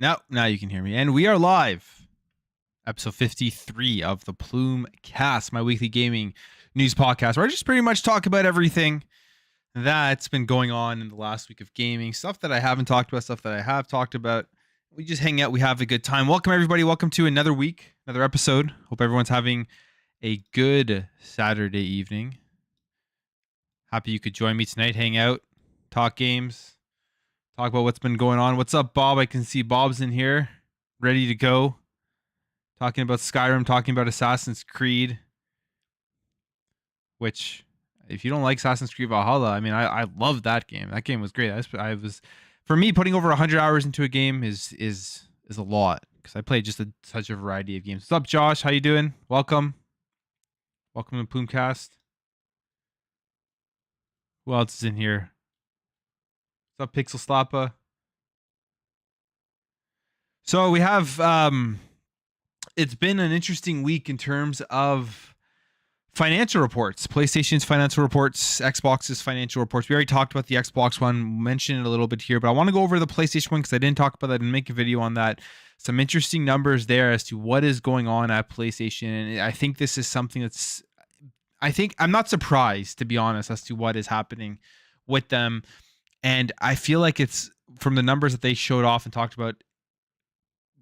Now you can hear me. And we are live. Episode 53 of the Plume Cast, my weekly gaming news podcast, where I just pretty much talk about everything that's been going on in the last week of gaming. Stuff that I haven't talked about, stuff that I have talked about. We just hang out, we have a good time. Welcome, everybody. Welcome to another week, another episode. Hope everyone's having a good Saturday evening. Happy you could join me tonight, hang out, talk games, talk about what's been going on. What's up, Bob? I can see Bob's in here, ready to go. Talking about Skyrim, talking about Assassin's Creed. Which, if you don't like Assassin's Creed Valhalla, I mean, I love that game. That game was great. I was, for me, putting over 100 hours into a game is a lot because I played just such a variety of games. What's up, Josh? How you doing? Welcome to Plumecast. Who else is in here? What's up, Pixel Slappa? So we have it's been an interesting week in terms of financial reports. PlayStation's financial reports, Xbox's financial reports. We already talked about the Xbox one, mentioned it a little bit here, but I want to go over the PlayStation one because I didn't talk about that and make a video on that. Some interesting numbers there as to what is going on at PlayStation. And I think this is something that's, I'm not surprised, to be honest, as to what is happening with them. And I feel like it's, from the numbers that they showed off and talked about,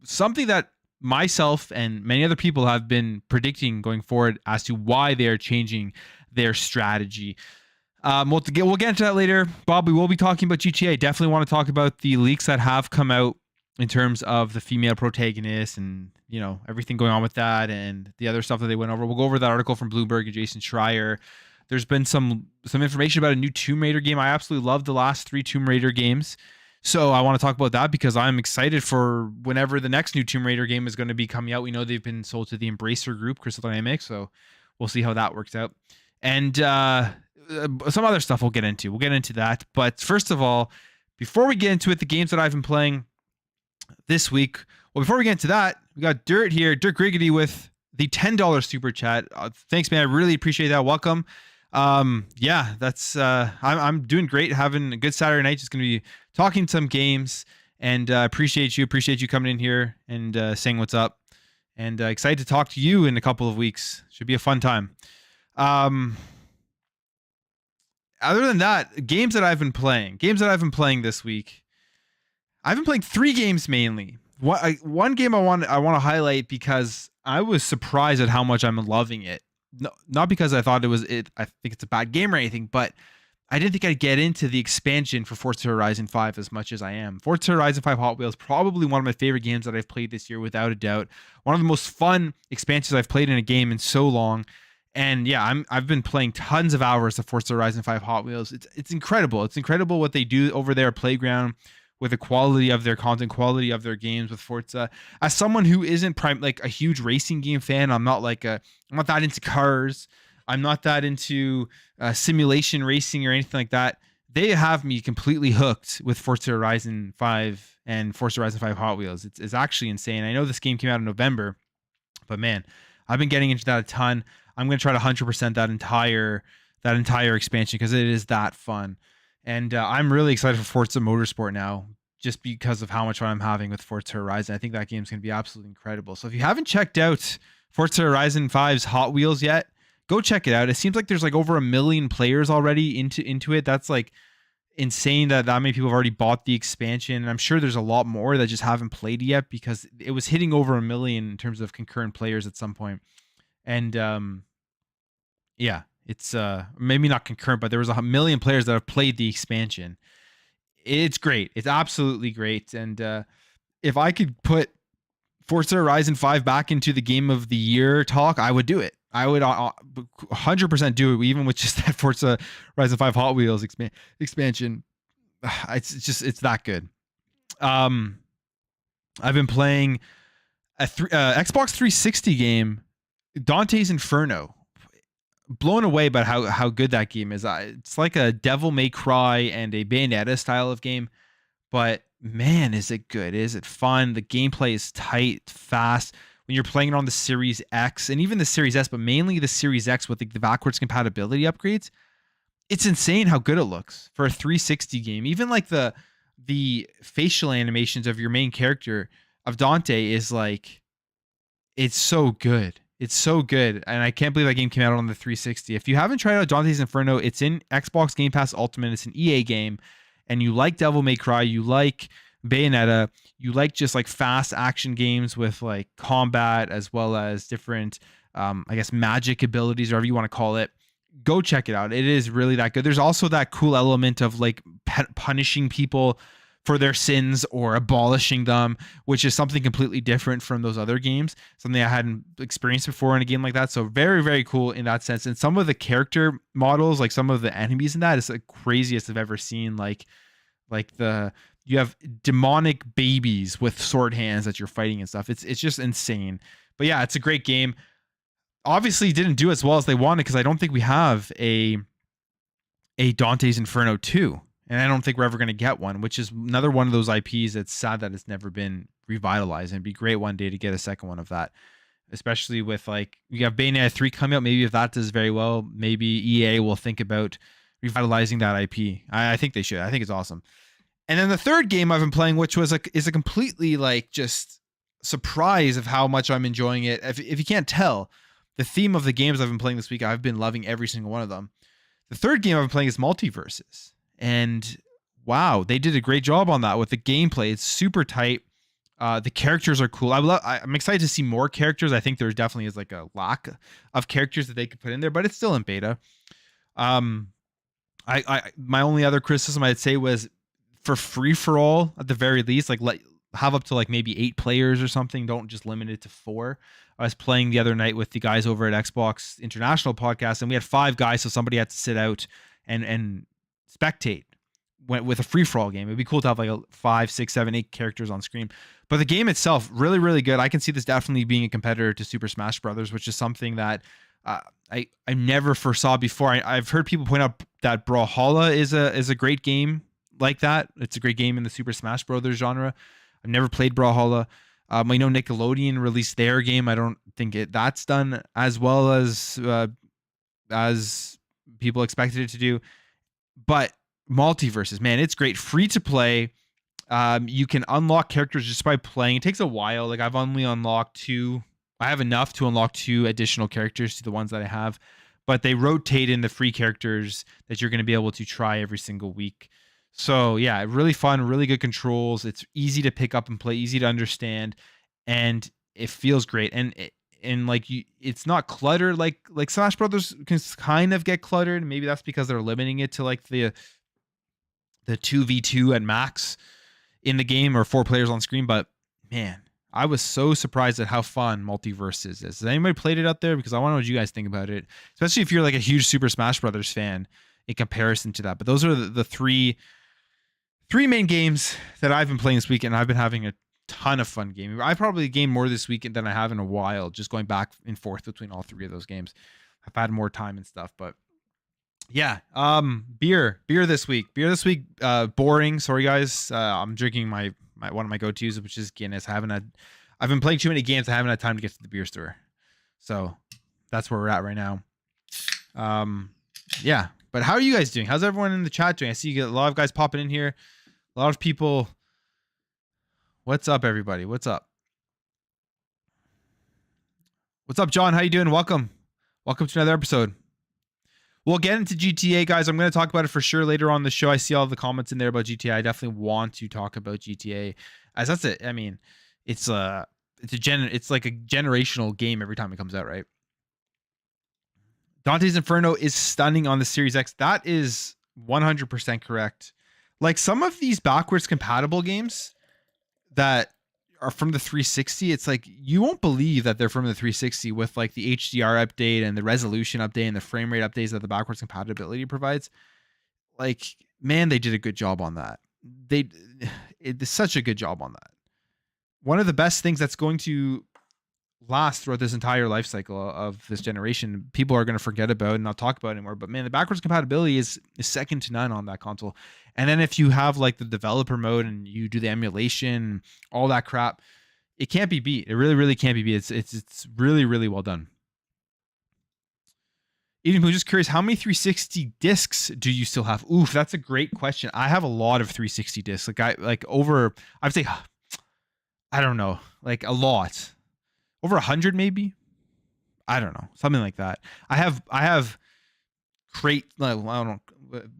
something that myself and many other people have been predicting going forward as to why they're changing their strategy. We'll get into that later. Bob, we will be talking about GTA. Definitely want to talk about the leaks that have come out in terms of the female protagonist and, you know, everything going on with that and the other stuff that they went over. We'll go over that article from Bloomberg and Jason Schreier. There's been some information about a new Tomb Raider game. I absolutely love the last 3 Tomb Raider games. So I want to talk about that because I'm excited for whenever the next new Tomb Raider game is going to be coming out. We know they've been sold to the Embracer Group, Crystal Dynamics, so we'll see how that works out. And some other stuff we'll get into. We'll get into that. But first of all, before we get into it, the games that I've been playing this week. Well, before we get into that, we got Dirt here, Dirt Griggity with the $10 super chat. Thanks, man. I really appreciate that. Welcome. Yeah, that's I'm doing great, having a good Saturday night. Just gonna be talking some games, and appreciate you coming in here and saying what's up, and excited to talk to you in a couple of weeks. Should be a fun time. Other than that, games that I've been playing this week, I've been playing 3 games mainly. One game I want to highlight because I was surprised at how much I'm loving it. No, not because I thought I think it's a bad game or anything, but I didn't think I'd get into the expansion for Forza Horizon 5 as much as I am. Forza Horizon 5 Hot Wheels, probably one of my favorite games that I've played this year, without a doubt. One of the most fun expansions I've played in a game in so long. And yeah, I've been playing tons of hours of Forza Horizon 5 Hot Wheels. It's incredible. It's incredible what they do over there at Playground with the quality of their content, quality of their games with Forza. As someone who isn't like a huge racing game fan, I'm not that into cars. I'm not that into simulation racing or anything like that. They have me completely hooked with Forza Horizon 5 and Forza Horizon 5 Hot Wheels. It's actually insane. I know this game came out in November, but man, I've been getting into that a ton. I'm going to try to 100% that entire expansion because it is that fun. And I'm really excited for Forza Motorsport now, just because of how much fun I'm having with Forza Horizon. I think that game's going to be absolutely incredible. So if you haven't checked out Forza Horizon 5's Hot Wheels yet, go check it out. It seems like there's like over 1 million players already into it. That's like insane that many people have already bought the expansion. And I'm sure there's a lot more that just haven't played yet because it was hitting over 1 million in terms of concurrent players at some point. And yeah. It's maybe not concurrent, but there was 1 million players that have played the expansion. It's great. It's absolutely great. And if I could put Forza Horizon 5 back into the game of the year talk, I would do it. I would 100% do it, even with just that Forza Horizon 5 Hot Wheels expansion. It's that good. I've been playing a Xbox 360 game, Dante's Inferno. Blown away by how good that game is. It's like a Devil May Cry and a Bayonetta style of game, but man, is it good. Is it fun? The gameplay is tight, fast. When you're playing it on the Series X and even the Series S, but mainly the Series X with the backwards compatibility upgrades, it's insane how good it looks for a 360 game. Even like the the facial animations of your main character of Dante is like, it's so good. It's so good. And I can't believe that game came out on the 360. If you haven't tried out Dante's Inferno, it's in Xbox Game Pass Ultimate. It's an EA game. And you like Devil May Cry, you like Bayonetta, you like just like fast action games with like combat as well as different, I guess, magic abilities, or whatever you want to call it. Go check it out. It is really that good. There's also that cool element of like punishing people for their sins or abolishing them, which is something completely different from those other games, something I hadn't experienced before in a game like that. So very, very cool in that sense. And some of the character models, like some of the enemies in that, is the craziest I've ever seen. Like you have demonic babies with sword hands that you're fighting and stuff. It's just insane. But yeah, it's a great game. Obviously didn't do as well as they wanted, because I don't think we have a Dante's Inferno 2. And I don't think we're ever going to get one, which is another one of those IPs that's sad that it's never been revitalized. And it'd be great one day to get a second one of that, especially with like, you have Bayonetta 3 coming out. Maybe if that does very well, maybe EA will think about revitalizing that IP. I think they should. I think it's awesome. And then the third game I've been playing, which is a completely like just surprise of how much I'm enjoying it. If you can't tell, the theme of the games I've been playing this week, I've been loving every single one of them. The third game I've been playing is Multiversus. And wow, they did a great job on that with the gameplay. It's super tight. The characters are cool. I'm excited to see more characters. I think there definitely is like a lack of characters that they could put in there, but it's still in beta. My only other criticism I'd say was for free for all at the very least, like have up to like maybe 8 players or something. Don't just limit it to 4. I was playing the other night with the guys over at Xbox International Podcast, and we had 5 guys, so somebody had to sit out and spectate with a free-for-all game. It'd be cool to have like a 5, 6, 7, 8 characters on screen. But the game itself, really, really good. I can see this definitely being a competitor to Super Smash Brothers, which is something that I never foresaw before. I've heard people point out that Brawlhalla is a great game like that. It's a great game in the Super Smash Brothers genre. I've never played Brawlhalla. I know Nickelodeon released their game. I don't think that's done as well as people expected it to do. But Multiversus, man, it's great. Free to play. You can unlock characters just by playing. It takes a while. Like I've only unlocked 2. I have enough to unlock 2 additional characters to the ones that I have, but they rotate in the free characters that you're going to be able to try every single week. So yeah, really fun, really good controls. It's easy to pick up and play, easy to understand, and it feels great. And like it's not cluttered like Smash Brothers can kind of get cluttered. Maybe that's because they're limiting it to like the 2v2 at max in the game, or 4 players on screen. But man, I was so surprised at how fun Multiversus is. Has anybody played it out there? Because I want to know what you guys think about it, especially if you're like a huge Super Smash Brothers fan in comparison to that. But those are the three main games that I've been playing this weekend. I've been having a ton of fun gaming. I probably gamed more this weekend than I have in a while, just going back and forth between all 3 of those games. I've had more time and stuff, but yeah. Beer this week, boring. Sorry guys. I'm drinking my one of my go-tos, which is Guinness. I've been playing too many games. I haven't had time to get to the beer store. So that's where we're at right now. Yeah, but how are you guys doing? How's everyone in the chat doing? I see you get a lot of guys popping in here. A lot of people. What's up, everybody? What's up? What's up, John? How you doing? Welcome to another episode. We'll get into GTA, guys. I'm going to talk about it for sure later on the show. I see all the comments in there about GTA. I definitely want to talk about GTA, as that's it. I mean, it's like a generational game every time it comes out, right? Dante's Inferno is stunning on the Series X. That is 100% correct. Like some of these backwards compatible games that are from the 360, it's like you won't believe that they're from the 360 with like the HDR update and the resolution update and the frame rate updates that the backwards compatibility provides. Like, man, they did a good job on that. It's such a good job on that. One of the best things that's going to last throughout this entire life cycle of this generation, people are going to forget about and not talk about anymore. But man, the backwards compatibility is second to none on that console. And then if you have like the developer mode and you do the emulation, all that crap, it can't be beat. It really, really can't be beat. It's really, really well done. Even who's just curious, how many 360 discs do you still have? Oof, that's a great question. I have a lot of 360 discs. I'd say, I don't know, like a lot, over 100 maybe. I don't know, something like that. I have crate. I don't know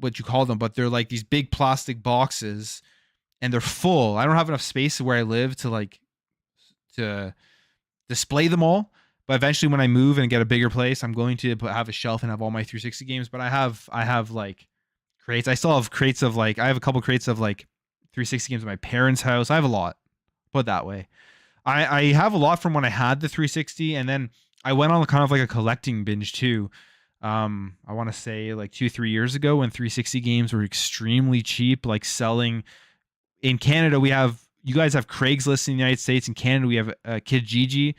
what you call them, but they're like these big plastic boxes, and they're full. I don't have enough space where I live to display them all. But eventually, when I move and get a bigger place, I'm going to have a shelf and have all my 360 games. But I have like crates. I still have crates of I have a couple crates of like 360 games at my parents' house. I have a lot. Put it that way. I have a lot from when I had the 360, and then I went on kind of like a collecting binge too. I want to say like 2-3 years ago when 360 games were extremely cheap, like selling in Canada. You guys have Craigslist in the United States. In Canada, we have Kijiji,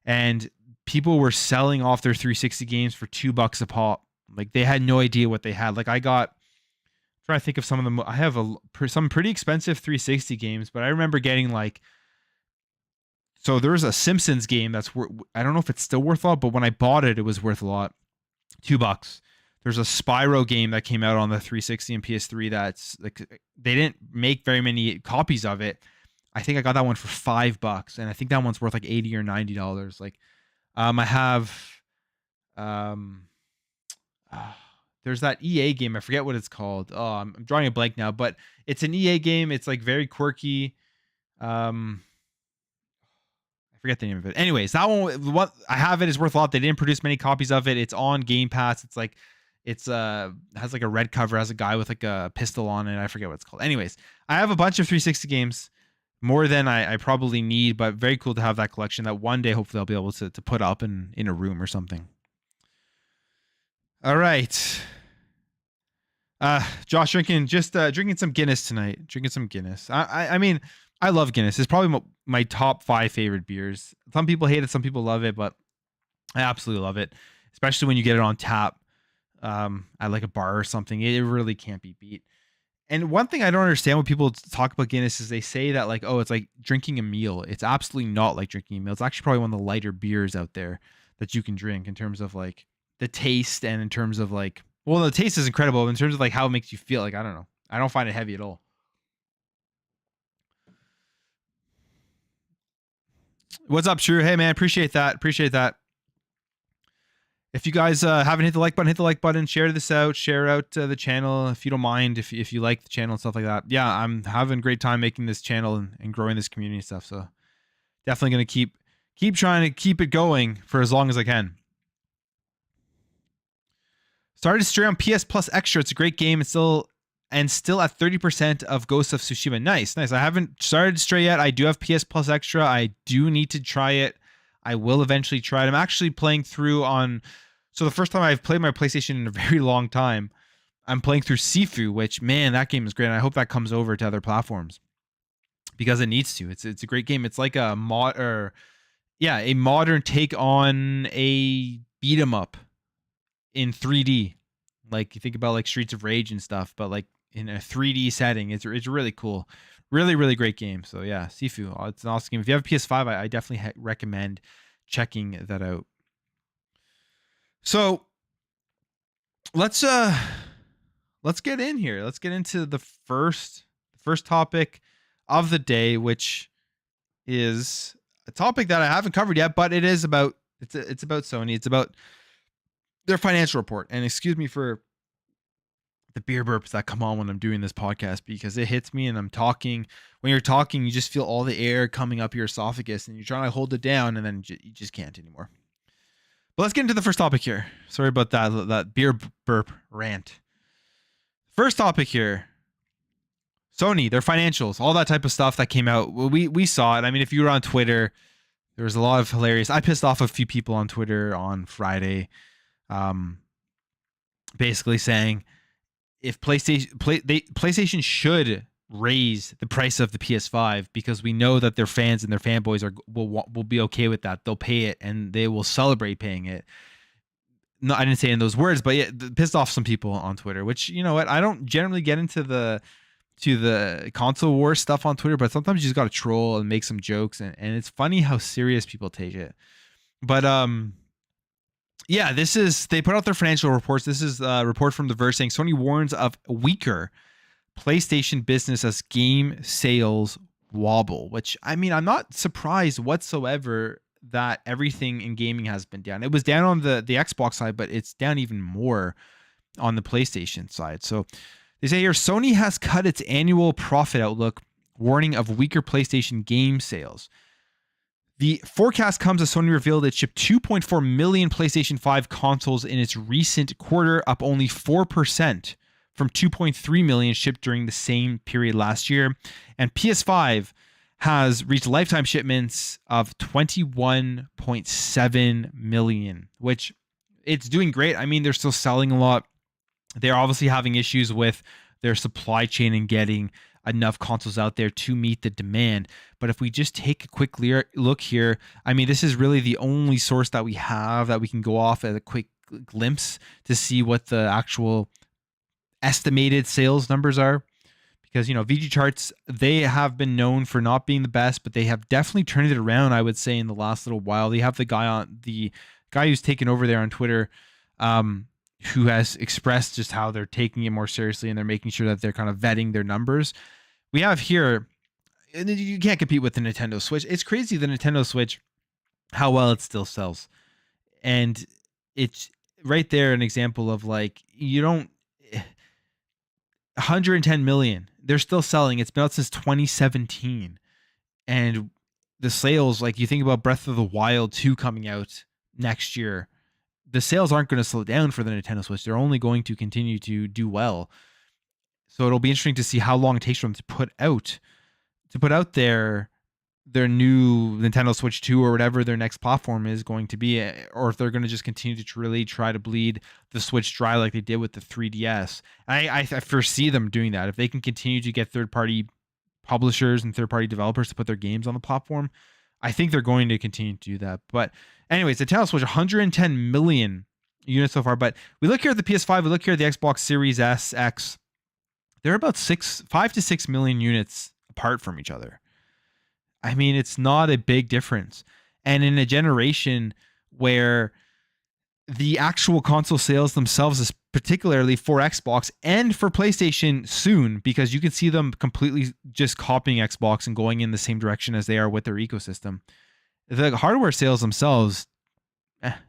and people were selling off their 360 games for $2 a pop. Like they had no idea what they had. Like I'm trying to think of some of them. I have some pretty expensive 360 games, but I remember getting so there's a Simpsons game that's I don't know if it's still worth a lot, but when I bought it, it was worth a lot. $2. There's a Spyro game that came out on the 360 and PS3 that's like they didn't make very many copies of it. I think I got that one for $5, and I think that one's worth like $80 or $90. Like, I have, there's that EA game. I forget what it's called. Oh, I'm drawing a blank now, but it's an EA game. It's like very quirky. I forget the name of it. Anyways, that one, what I have it is worth a lot. They didn't produce many copies of it. It's on Game Pass. It's like, has like a red cover, has a guy with like a pistol on it. I forget what it's called. Anyways, I have a bunch of 360 games. More than I probably need, but very cool to have that collection that one day hopefully I'll be able to put up in a room or something. All right. Josh drinking some Guinness tonight. Drinking some Guinness. I mean, I love Guinness. It's probably my top 5 favorite beers. Some people hate it, some people love it, but I absolutely love it, especially when you get it on tap at like a bar or something. It really can't be beat. And one thing I don't understand when people talk about Guinness is they say that like, oh, it's like drinking a meal. It's absolutely not like drinking a meal. It's actually probably one of the lighter beers out there that you can drink in terms of like the taste and in terms of like, well, the taste is incredible. In terms of like how it makes you feel, like, I don't know. I don't find it heavy at all. What's up, Shrew? Hey, man, appreciate that. If you guys haven't hit the like button, share this out, share out the channel if you don't mind, if you like the channel and stuff like that. Yeah, I'm having a great time making this channel and growing this community and stuff. So definitely going to keep trying to keep it going for as long as I can. Started Stray on PS Plus Extra. It's a great game. It's still at 30% of Ghost of Tsushima. Nice. I haven't started Stray yet. I do have PS Plus Extra. I do need to try it. I will eventually try it. I'm actually playing through so the first time I've played my PlayStation in a very long time, I'm playing through Sifu, which, man, that game is great. And I hope that comes over to other platforms because it needs to. It's a great game. It's like a modern take on a beat 'em up in 3D. Like you think about like Streets of Rage and stuff, but like in a 3D setting. It's really cool. Really, really great game. So yeah, Sifu. It's an awesome game. If you have a PS5, I definitely recommend checking that out. So let's get in here. Let's get into the first topic of the day, which is a topic that I haven't covered yet, but it is about it's about Sony. It's about their financial report. And excuse me for the beer burps that come on when I'm doing this podcast because it hits me and I'm talking. When you're talking, you just feel all the air coming up your esophagus and you're trying to hold it down and then you just can't anymore. But let's get into the first topic here. Sorry about that beer burp rant. First topic here. Sony, their financials, all that type of stuff that came out. Well, we saw it. I mean, if you were on Twitter, there was a lot of hilarious. I pissed off a few people on Twitter on Friday, basically saying if PlayStation should raise the price of the PS5 because we know that their fans and their fanboys will be okay with that. They'll pay it and they will celebrate paying it. No, I didn't say it in those words, but yeah, pissed off some people on Twitter, which, you know what? I don't generally get into the console war stuff on Twitter, but sometimes you just got to troll and make some jokes. And it's funny how serious people take it. But, Yeah, they put out their financial reports. This is a report from The Verge saying Sony warns of weaker PlayStation business as game sales wobble, which I mean, I'm not surprised whatsoever that everything in gaming has been down. It was down on the Xbox side, but it's down even more on the PlayStation side. So they say here Sony has cut its annual profit outlook, warning of weaker PlayStation game sales. The forecast comes as Sony revealed it shipped 2.4 million PlayStation 5 consoles in its recent quarter, up only 4% from 2.3 million shipped during the same period last year. And PS5 has reached lifetime shipments of 21.7 million, which it's doing great. I mean, they're still selling a lot. They're obviously having issues with their supply chain and getting enough consoles out there to meet the demand. But if we just take a quick look here, I mean, this is really the only source that we have that we can go off at a quick glimpse to see what the actual estimated sales numbers are. Because, VG charts, they have been known for not being the best, but they have definitely turned it around, I would say, in the last little while. They have the guy who's taken over there on Twitter, who has expressed just how they're taking it more seriously and they're making sure that they're kind of vetting their numbers. We have here, and you can't compete with the Nintendo Switch. It's crazy, the Nintendo Switch, how well it still sells. And it's right there an example of like, 110 million. They're still selling. It's been out since 2017. And the sales, like you think about Breath of the Wild 2 coming out next year, the sales aren't going to slow down for the Nintendo Switch. They're only going to continue to do well. So it'll be interesting to see how long it takes for them to put out their new Nintendo Switch 2 or whatever their next platform is going to be, or if they're going to just continue to really try to bleed the Switch dry like they did with the 3DS. I foresee them doing that. If they can continue to get third-party publishers and third-party developers to put their games on the platform, I think they're going to continue to do that. But anyways, the Nintendo Switch, 110 million units so far. But we look here at the PS5, we look here at the Xbox Series S, X. They're about 5 to 6 million units apart from each other. I mean, it's not a big difference. And in a generation where the actual console sales themselves is particularly for Xbox and for PlayStation soon, because you can see them completely just copying Xbox and going in the same direction as they are with their ecosystem. The hardware sales themselves,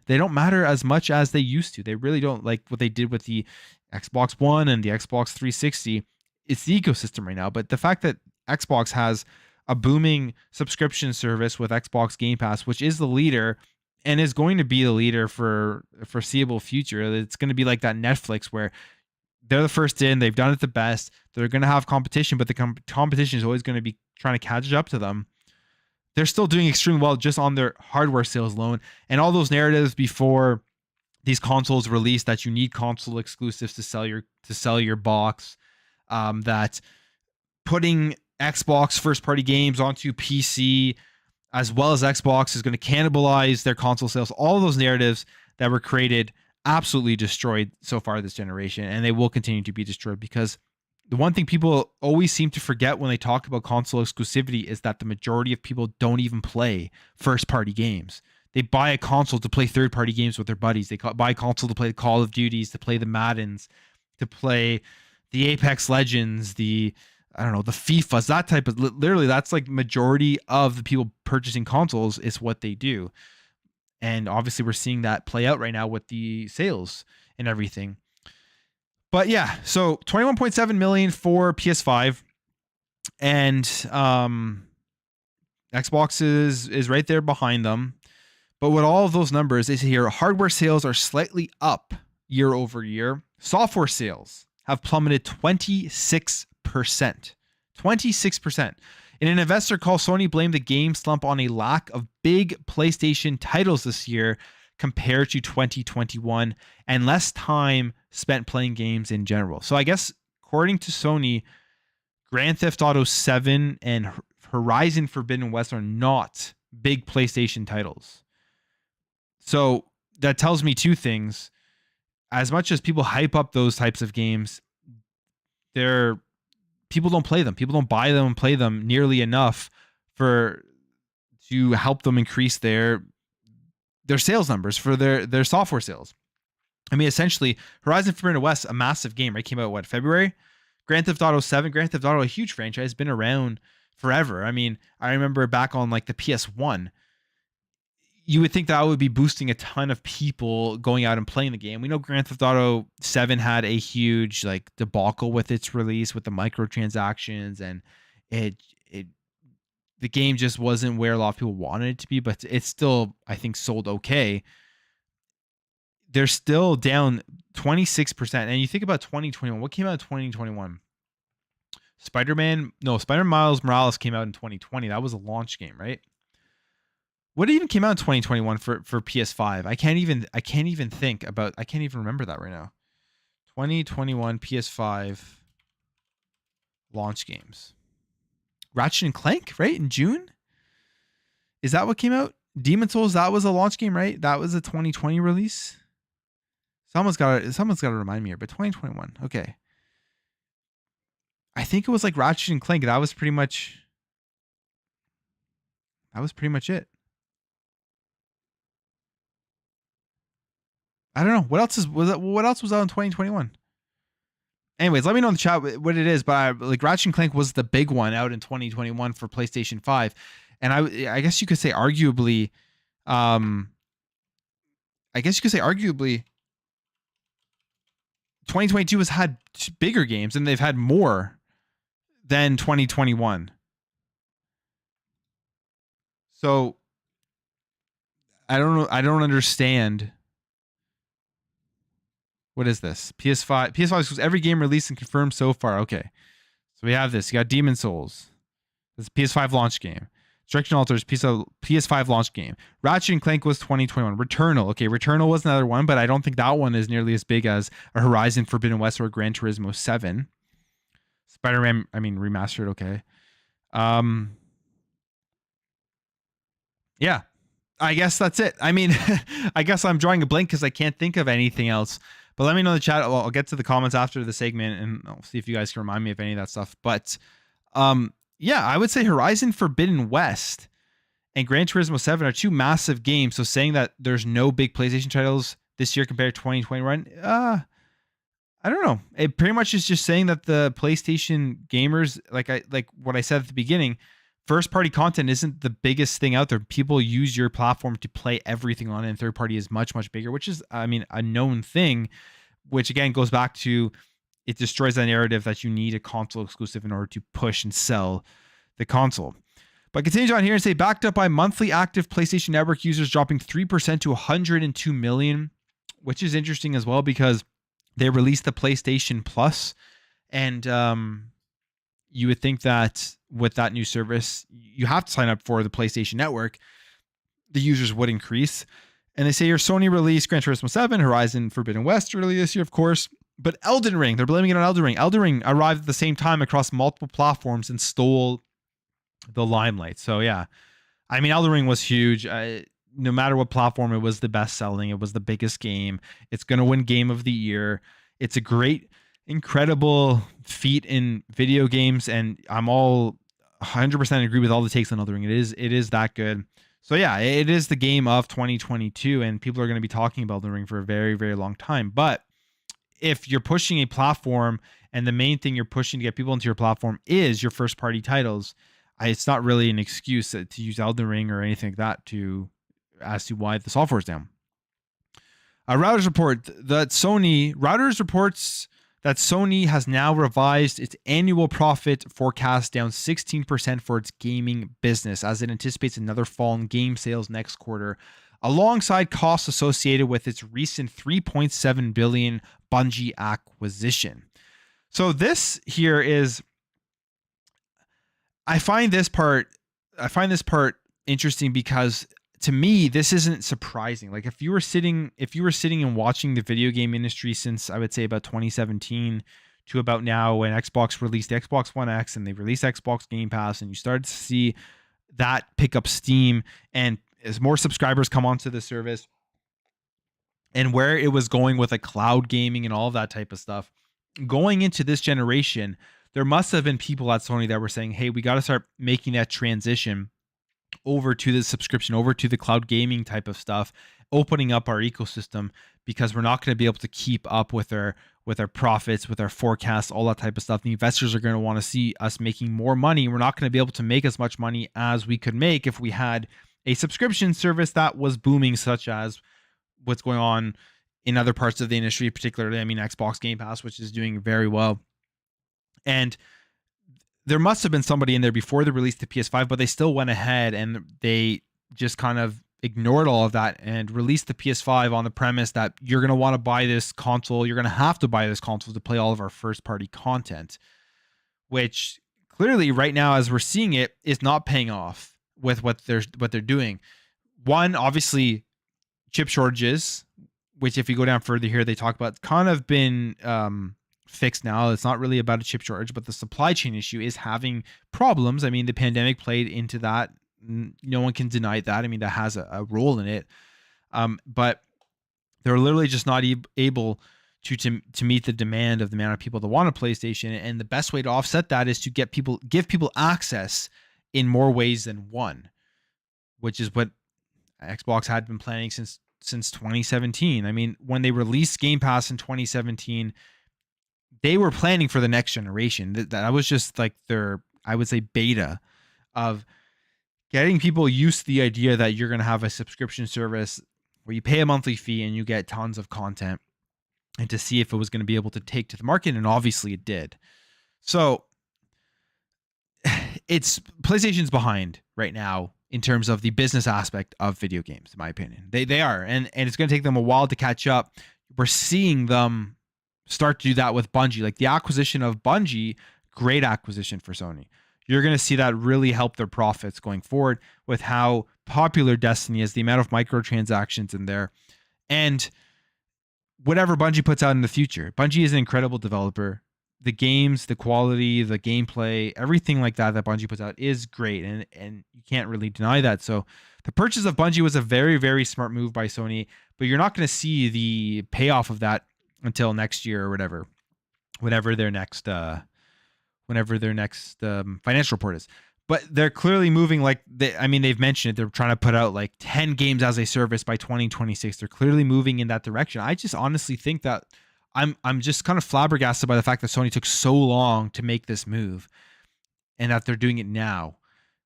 they don't matter as much as they used to. They really don't, like what they did with the Xbox One and the Xbox 360. It's the ecosystem right now. But the fact that Xbox has a booming subscription service with Xbox Game Pass, which is the leader and is going to be the leader for a foreseeable future. It's going to be like that Netflix where they're the first in, they've done it the best. They're going to have competition, but the competition is always going to be trying to catch up to them. They're still doing extremely well just on their hardware sales alone. And all those narratives before these consoles released that you need console exclusives to sell your box, that putting Xbox first-party games onto PC as well as Xbox is going to cannibalize their console sales. All of those narratives that were created absolutely destroyed so far this generation, and they will continue to be destroyed because the one thing people always seem to forget when they talk about console exclusivity is that the majority of people don't even play first-party games. They buy a console to play third-party games with their buddies. They buy a console to play the Call of Duties, to play the Maddens, to play the Apex Legends, the FIFAs, that type of, literally that's like majority of the people purchasing consoles is what they do. And obviously we're seeing that play out right now with the sales and everything. But yeah, so 21.7 million for PS5 and Xbox is right there behind them. But with all of those numbers, they say here hardware sales are slightly up year over year. Software sales have plummeted 26%. 26%. In an investor call, Sony blamed the game slump on a lack of big PlayStation titles this year compared to 2021 and less time spent playing games in general. So I guess according to Sony, Grand Theft Auto 7 and Horizon Forbidden West are not big PlayStation titles. So that tells me two things. As much as people hype up those types of games, people don't play them. People don't buy them and play them nearly enough to help them increase their their sales numbers for their software sales. I mean, essentially, Horizon Forbidden West, a massive game, right? Came out what, February? Grand Theft Auto 7, Grand Theft Auto, a huge franchise, been around forever. I mean, I remember back on like the PS1, you would think that would be boosting a ton of people going out and playing the game. We know Grand Theft Auto 7 had a huge like debacle with its release with the microtransactions, and it the game just wasn't where a lot of people wanted it to be, but it's still, I think, sold okay. They're still down 26%. And you think about 2021, what came out in 2021? Spider-Man Miles Morales came out in 2020. That was a launch game, right? What even came out in 2021 for PS5? I can't even remember that right now. 2021 PS5 launch games. Ratchet and Clank, right? In June? Is that what came out? Demon Souls, that was a launch game, right? That was a 2020 release. Someone's got to remind me here, but 2021. Okay. I think it was like Ratchet and Clank. That was pretty much it. I don't know. What else was out in 2021? Anyways, let me know in the chat what it is, but like Ratchet and Clank was the big one out in 2021 for PlayStation 5. And I guess you could say arguably 2022 has had bigger games, and they've had more than 2021. So I don't know. I don't understand. What is this? PS5 exclusive. Every game released and confirmed so far. Okay. So we have this. You got Demon Souls. This is PS5 launch game. Direction Alters, PS5 launch game. Ratchet and Clank was 2021. Returnal. Okay, Returnal was another one, but I don't think that one is nearly as big as a Horizon Forbidden West or Gran Turismo 7. Spider-Man, I mean, remastered, okay. Yeah. I guess that's it. I mean, I guess I'm drawing a blank because I can't think of anything else. But let me know in the chat. Well, I'll get to the comments after the segment, and I'll see if you guys can remind me of any of that stuff. But yeah, I would say Horizon Forbidden West and Gran Turismo 7 are two massive games. So saying that there's no big PlayStation titles this year compared to 2021, I don't know. It pretty much is just saying that the PlayStation gamers, like what I said at the beginning, first party content isn't the biggest thing out there. People use your platform to play everything on it, and third party is much, much bigger, which is, I mean, a known thing, which again goes back to it destroys that narrative that you need a console exclusive in order to push and sell the console. But continues on here and say, backed up by monthly active PlayStation Network users dropping 3% to 102 million, which is interesting as well because they released the PlayStation Plus, and you would think that with that new service, you have to sign up for the PlayStation Network. The users would increase. And they say your Sony released Gran Turismo 7, Horizon Forbidden West early this year, of course. But Elden Ring, they're blaming it on Elden Ring. Elden Ring arrived at the same time across multiple platforms and stole the limelight. So yeah, I mean, Elden Ring was huge. No matter what platform, it was the best selling. It was the biggest game. It's going to win Game of the Year. It's a great, incredible feat in video games. And I'm all 100% agree with all the takes on Elden Ring. It is that good. So yeah, it is the game of 2022, and people are going to be talking about Elden Ring for a very, very long time. But if you're pushing a platform and the main thing you're pushing to get people into your platform is your first party titles, it's not really an excuse to use Elden Ring or anything like that as to why the software is down. Reuters reports that Sony has now revised its annual profit forecast down 16% for its gaming business as it anticipates another fall in game sales next quarter, alongside costs associated with its recent $3.7 billion Bungie acquisition. So this here is, I find this part interesting because to me, this isn't surprising. Like if you were sitting and watching the video game industry since I would say about 2017 to about now, when Xbox released the Xbox One X and they released Xbox Game Pass, and you started to see that pick up steam, and as more subscribers come onto the service, and where it was going with cloud gaming and all of that type of stuff, going into this generation, there must have been people at Sony that were saying, hey, we got to start making that transition over to the subscription, over to the cloud gaming type of stuff, opening up our ecosystem, because we're not going to be able to keep up with our profits, with our forecasts, all that type of stuff. The investors are going to want to see us making more money. We're not going to be able to make as much money as we could make if we had a subscription service that was booming, such as what's going on in other parts of the industry, particularly, I mean, Xbox Game Pass, which is doing very well. And there must have been somebody in there before they released the PS5, but they still went ahead and they just kind of ignored all of that and released the PS5 on the premise that you're going to want to buy this console. You're going to have to buy this console to play all of our first party content, which clearly right now, as we're seeing it, is not paying off with what they're doing. One, obviously, chip shortages, which if you go down further here, they talk about kind of been fixed now. It's not really about a chip shortage, but the supply chain issue is having problems. I mean, the pandemic played into that. No one can deny that. I mean, that has a role in it. But they're literally just not able to meet the demand of the amount of people that want a PlayStation. And the best way to offset that is to give people access in more ways than one, which is what Xbox had been planning since 2017. I mean, when they released Game Pass in 2017, they were planning for the next generation. That was just like their, I would say, beta of getting people used to the idea that you're going to have a subscription service where you pay a monthly fee and you get tons of content, and to see if it was going to be able to take to the market. And obviously it did. So it's PlayStation's behind right now in terms of the business aspect of video games, in my opinion. They are, and it's going to take them a while to catch up. We're seeing them start to do that with Bungie. Like the acquisition of Bungie, great acquisition for Sony. You're going to see that really help their profits going forward with how popular Destiny is, the amount of microtransactions in there, and whatever Bungie puts out in the future. Bungie is an incredible developer. The games, the quality, the gameplay, everything like that Bungie puts out is great, and you can't really deny that. So the purchase of Bungie was a very, very smart move by Sony, but you're not going to see the payoff of that until next year or whenever their next financial report is. But they're clearly moving, like they've mentioned it. They're trying to put out like 10 games as a service by 2026. They're clearly moving in that direction. I just honestly think that I'm just kind of flabbergasted by the fact that Sony took so long to make this move and that they're doing it now.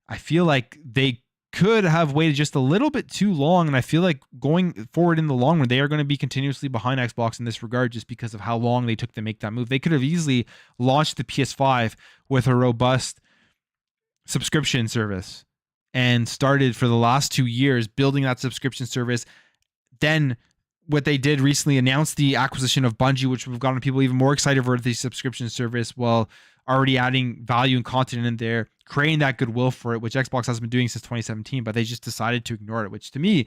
I feel like they could have waited just a little bit too long, and I feel like going forward in the long run, they are going to be continuously behind Xbox in this regard just because of how long they took to make that move. They could have easily launched the PS5 with a robust subscription service and started for the last 2 years building that subscription service. Then what they did recently, announced the acquisition of Bungie, which would have gotten people even more excited for the subscription service while already adding value and content in there, creating that goodwill for it, which Xbox has been doing since 2017, but they just decided to ignore it, which to me,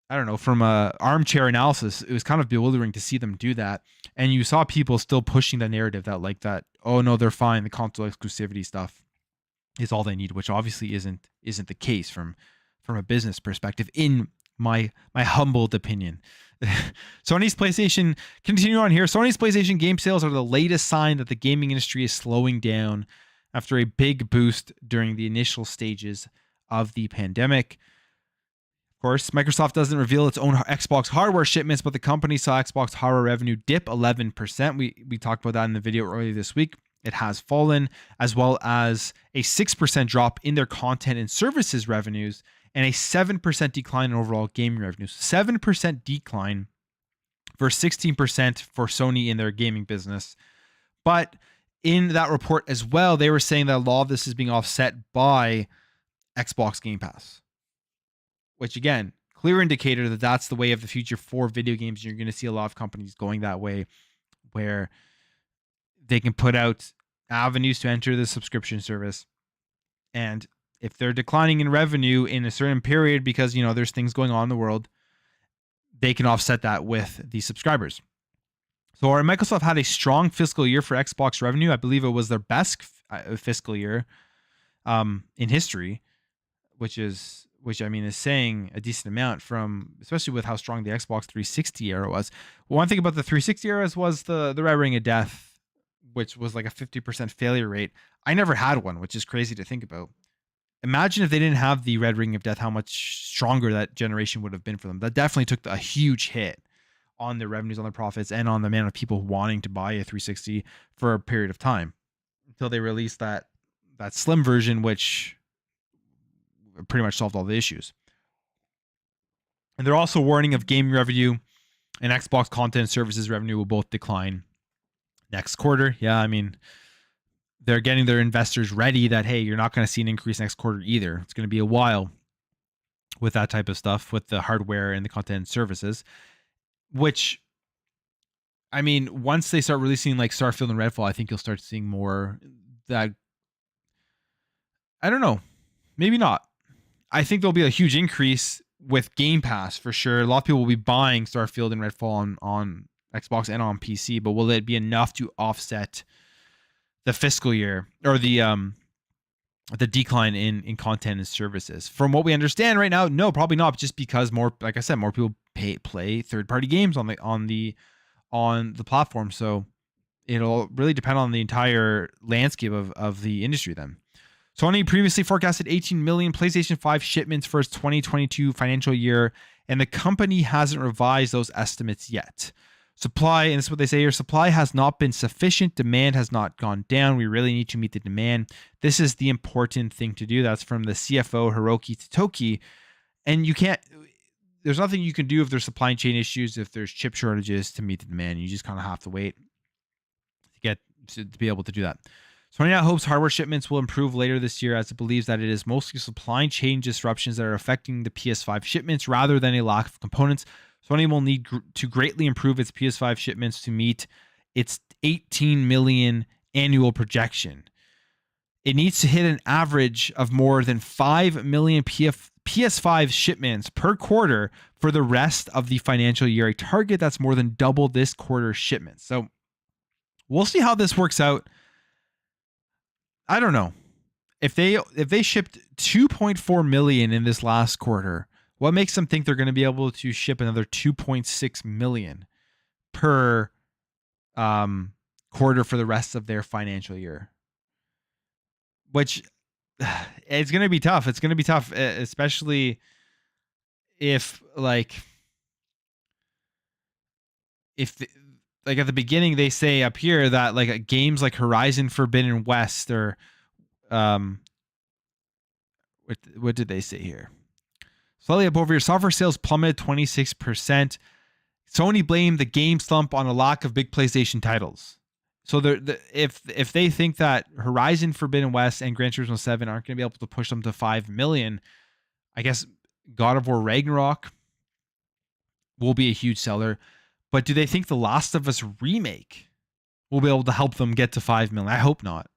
I don't know, from a armchair analysis, it was kind of bewildering to see them do that. And you saw people still pushing the narrative that, oh no, they're fine, the console exclusivity stuff is all they need, which obviously isn't the case from a business perspective, in my humbled opinion. Sony's PlayStation, continue on here. Sony's PlayStation game sales are the latest sign that the gaming industry is slowing down after a big boost during the initial stages of the pandemic. Of course, Microsoft doesn't reveal its own Xbox hardware shipments, but the company saw Xbox hardware revenue dip 11%. We talked about that in the video earlier this week. It has fallen, as well as a 6% drop in their content and services revenues and a 7% decline in overall gaming revenues. 7% decline versus 16% for Sony in their gaming business. But in that report as well, they were saying that a lot of this is being offset by Xbox Game Pass, which again, clear indicator that that's the way of the future for video games. You're going to see a lot of companies going that way, where they can put out avenues to enter the subscription service. And if they're declining in revenue in a certain period because, there's things going on in the world, they can offset that with the subscribers. So Microsoft had a strong fiscal year for Xbox revenue. I believe it was their best fiscal year in history, which I mean is saying a decent amount, from especially with how strong the Xbox 360 era was. One thing about the 360 eras was the Red Ring of Death, which was like a 50% failure rate. I never had one, which is crazy to think about. Imagine if they didn't have the Red Ring of Death, how much stronger that generation would have been for them. That definitely took a huge hit on their revenues, on their profits, and on the amount of people wanting to buy a 360 for a period of time until they released that slim version, which pretty much solved all the issues. And they're also warning of gaming revenue and Xbox content and services revenue will both decline next quarter. Yeah, I mean, they're getting their investors ready that, hey, you're not going to see an increase next quarter either. It's going to be a while with that type of stuff, with the hardware and the content and services, which, I mean, once they start releasing like Starfield and Redfall, I think you'll start seeing more that, I don't know, maybe not. I think there'll be a huge increase with Game Pass for sure. A lot of people will be buying Starfield and Redfall on Xbox and on PC, but will it be enough to offset the fiscal year or the decline in content and services? From what we understand right now, no, probably not. Just because more, like I said, more people play third-party games on the platform. So it'll really depend on the entire landscape of the industry then. Sony previously forecasted 18 million PlayStation 5 shipments for its 2022 financial year, and the company hasn't revised those estimates yet. Supply, and this is what they say here, supply has not been sufficient. Demand has not gone down. We really need to meet the demand. This is the important thing to do. That's from the CFO, Hiroki Totoki. And there's nothing you can do if there's supply chain issues, if there's chip shortages to meet the demand. You just kind of have to wait to be able to do that. Sony now hopes hardware shipments will improve later this year, as it believes that it is mostly supply chain disruptions that are affecting the PS5 shipments rather than a lack of components. Sony will need to greatly improve its PS5 shipments to meet its 18 million annual projection. It needs to hit an average of more than 5 million PS5 shipments per quarter for the rest of the financial year, a target that's more than double this quarter's shipments. So we'll see how this works out. I don't know. If they shipped 2.4 million in this last quarter, what makes them think they're going to be able to ship another 2.6 million per quarter for the rest of their financial year? Which, it's going to be tough. It's going to be tough, especially if like at the beginning they say up here that like games like Horizon Forbidden West or what did they say here? Slightly up over here, software sales plummeted 26%. Sony blamed the game slump on a lack of big PlayStation titles. So if they think that Horizon Forbidden West and Gran Turismo 7 aren't going to be able to push them to 5 million, I guess God of War Ragnarok will be a huge seller. But do they think The Last of Us remake will be able to help them get to 5 million? I hope not.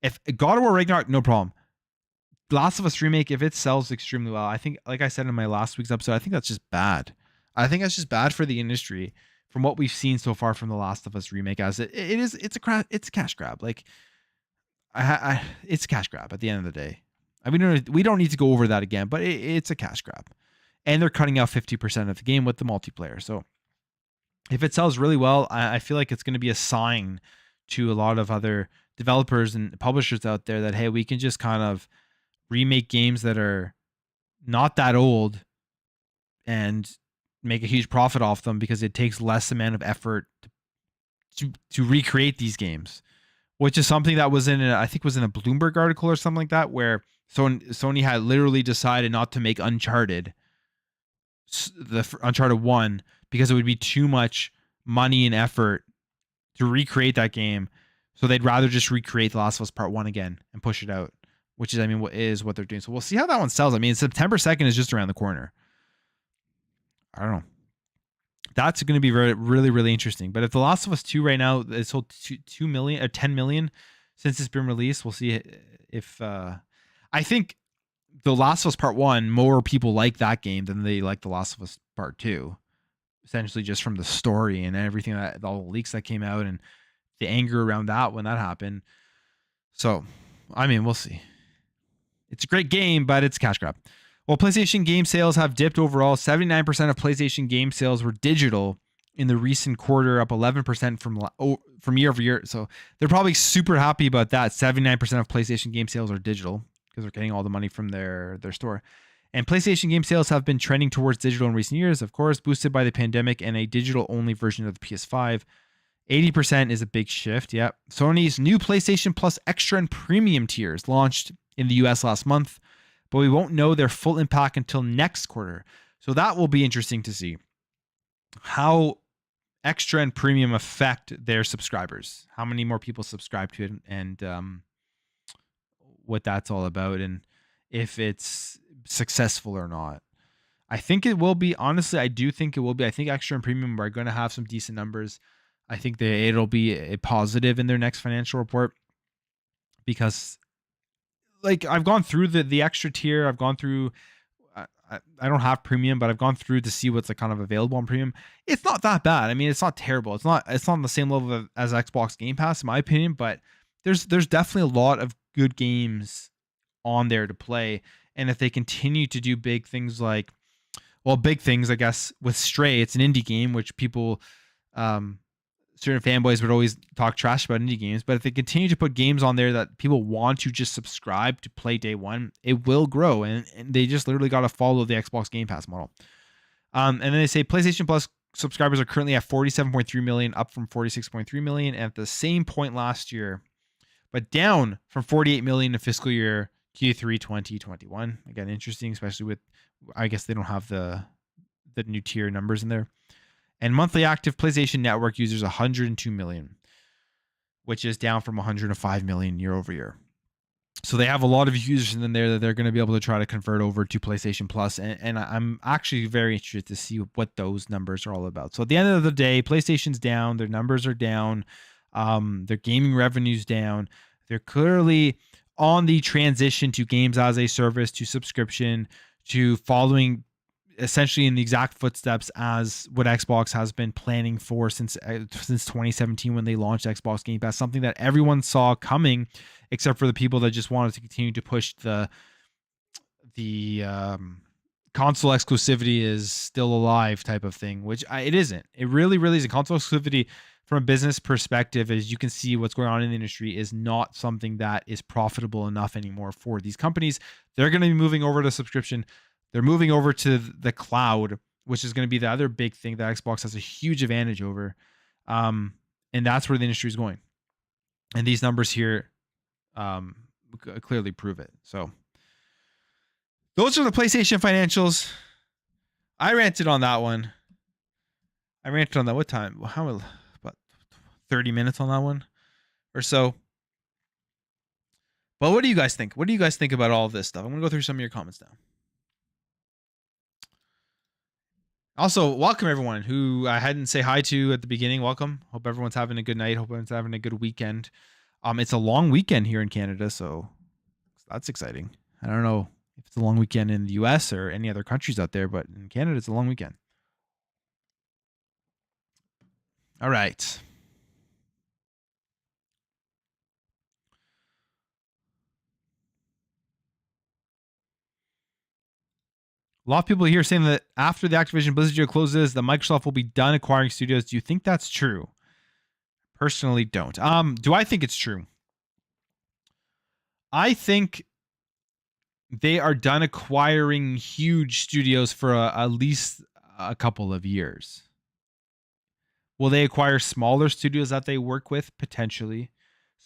If God of War Ragnarok, no problem. The Last of Us remake, if it sells extremely well, I think, like I said in my last week's episode, I think that's just bad. I think that's just bad for the industry from what we've seen so far from The Last of Us remake. As it's a cash grab. Like, it's a cash grab at the end of the day. I mean, we don't need to go over that again, but it's a cash grab, and they're cutting out 50% of the game with the multiplayer. So if it sells really well, I feel like it's going to be a sign to a lot of other developers and publishers out there that, hey, we can just kind of remake games that are not that old and make a huge profit off them because it takes less amount of effort to recreate these games, which is something that was I think was in a Bloomberg article or something like that, where Sony had literally decided not to make Uncharted 1 because it would be too much money and effort to recreate that game. So they'd rather just recreate The Last of Us Part 1 again and push it out, which is, I mean, what they're doing. So we'll see how that one sells. I mean, September 2nd is just around the corner. I don't know. That's going to be really, really interesting. But if The Last of Us 2 right now is sold 2 million or 10 million since it's been released, we'll see if I think The Last of Us Part 1, more people like that game than they like The Last of Us Part 2. Essentially just from the story and everything, that all the leaks that came out and the anger around that when that happened. So, I mean, we'll see. It's a great game, but it's cash grab. While PlayStation game sales have dipped overall, 79% of PlayStation game sales were digital in the recent quarter, up 11% from year over year. So they're probably super happy about that. 79% of PlayStation game sales are digital because they're getting all the money from their store. And PlayStation game sales have been trending towards digital in recent years, of course, boosted by the pandemic and a digital-only version of the PS5. 80% is a big shift. Yep. Sony's new PlayStation Plus Extra and Premium tiers launched in the US last month, but we won't know their full impact until next quarter. So that will be interesting to see how Extra and Premium affect their subscribers. How many more people subscribe to it, and what that's all about, and if it's successful or not. I think it will be. Honestly, I do think it will be. I think Extra and Premium are going to have some decent numbers. I think it'll be a positive in their next financial report, because like I've gone through the extra tier. I've gone through, I don't have premium, but I've gone through to see what's like kind of available on premium. It's not that bad. I mean, it's not terrible. It's not on the same level as Xbox Game Pass in my opinion, but there's definitely a lot of good games on there to play. And if they continue to do big things like, well, big things, I guess, with Stray, it's an indie game, which people, certain fanboys would always talk trash about indie games, but if they continue to put games on there that people want to just subscribe to play day one, it will grow, and they just literally got to follow the Xbox Game Pass model. And then they say PlayStation Plus subscribers are currently at 47.3 million, up from 46.3 million at the same point last year, but down from 48 million in fiscal year Q3 2021. Again, interesting, especially with, I guess they don't have the new tier numbers in there. And monthly active PlayStation Network users 102 million, which is down from 105 million year over year. So they have a lot of users in there that they're going to be able to try to convert over to PlayStation Plus. And I'm actually very interested to see what those numbers are all about. So at the end of the day, PlayStation's down. Their numbers are down. Their gaming revenue's down. They're clearly on the transition to games as a service, to subscription, to following essentially in the exact footsteps as what Xbox has been planning for since 2017 when they launched Xbox Game Pass, something that everyone saw coming except for the people that just wanted to continue to push the console exclusivity is still alive type of thing, which it isn't. It really isn't. Console exclusivity from a business perspective, as you can see what's going on in the industry, is not something that is profitable enough anymore for these companies. They're going to be moving over to subscription. They're moving over to the cloud, which is going to be the other big thing that Xbox has a huge advantage over. And that's where the industry is going. And these numbers here clearly prove it. So those are the PlayStation financials. I ranted on that one. What time? About 30 minutes on that one or so. But what do you guys think? What do you guys think about all of this stuff? I'm going to go through some of your comments now. Also, welcome everyone who I hadn't say hi to at the beginning. Welcome. Hope everyone's having a good night. Hope everyone's having a good weekend. It's a long weekend here in Canada, so that's exciting. I don't know if it's a long weekend in the US or any other countries out there, but in Canada, it's a long weekend. All right. A lot of people here saying that after the Activision Blizzard deal closes, that Microsoft will be done acquiring studios. Do you think that's true? Personally, don't. Do I think it's true? I think they are done acquiring huge studios for at least a couple of years. Will they acquire smaller studios that they work with? Potentially.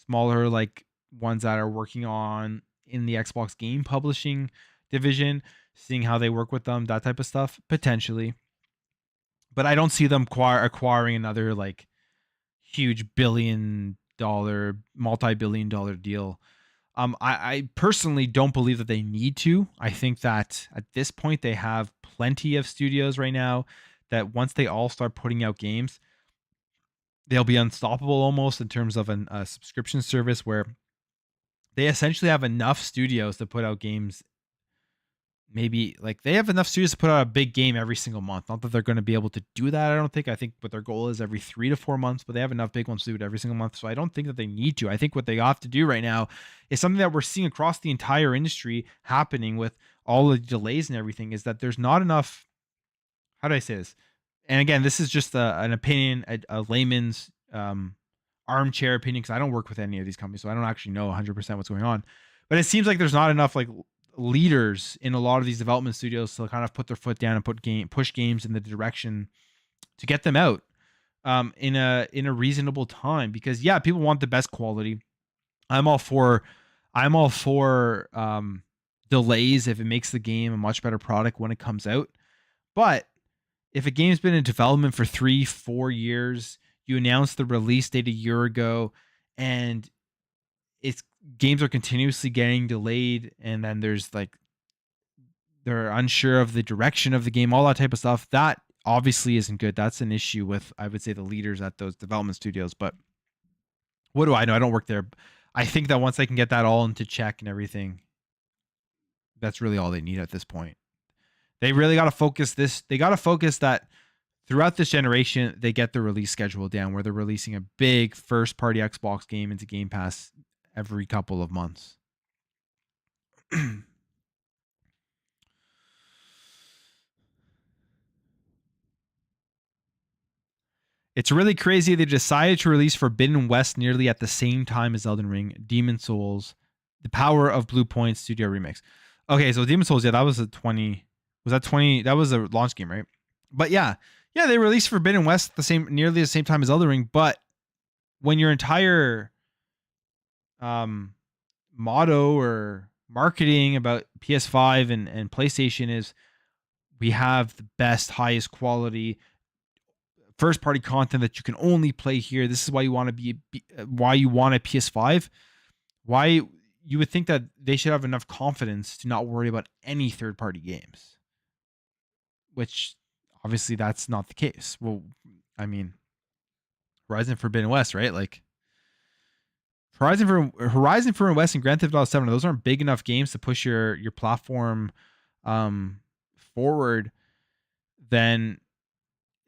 Smaller, like ones that are working on in the Xbox game publishing division, seeing how they work with them, that type of stuff, potentially. But I don't see them acquiring another like huge billion-dollar, multi-billion-dollar deal. I personally don't believe that they need to. I think that at this point they have plenty of studios right now that once they all start putting out games, they'll be unstoppable almost in terms of a subscription service where they essentially have enough studios to put out games. Maybe like they have enough studios to put out a big game every single month. Not that they're going to be able to do that. I don't think. I think what their goal is every 3 to 4 months, but they have enough big ones to do it every single month. So I don't think that they need to. I think what they have to do right now is something that we're seeing across the entire industry happening with all the delays and everything, is that there's not enough. How do I say this? And again, this is just an opinion, a layman's armchair opinion, because I don't work with any of these companies, so I don't actually know 100% what's going on. But it seems like there's not enough like leaders in a lot of these development studios to kind of put their foot down and push games in the direction to get them out in a reasonable time. Because yeah, people want the best quality. I'm all for delays if it makes the game a much better product when it comes out. But if a game's been in development for 3-4 years, you announce the release date a year ago, and it's games are continuously getting delayed, and then there's like they're unsure of the direction of the game, all that type of stuff. That obviously isn't good. That's an issue with, I would say, the leaders at those development studios. But what do I know? I don't work there. I think that once they can get that all into check and everything, that's really all they need at this point. They really got to focus this. They got to focus that throughout this generation, they get the release schedule down where they're releasing a big first party Xbox game into Game Pass every couple of months. It's really crazy they decided to release Forbidden West nearly at the same time as Elden Ring, Demon Souls, The Power of Blue Point Studio Remix. Okay, so Demon Souls, yeah, that was a 20. Was that 20? That was a launch game, right? But yeah, they released Forbidden West nearly the same time as Elden Ring. But when your entire motto or marketing about PS5 and PlayStation is we have the best, highest quality first party content that you can only play here. This is why you want why you want a PS5. Why you would think that they should have enough confidence to not worry about any third party games, which obviously that's not the case. Well, I mean, Horizon Forbidden West, right? Like Horizon Forbidden West and Grand Theft Auto 7, those aren't big enough games to push your platform forward. Then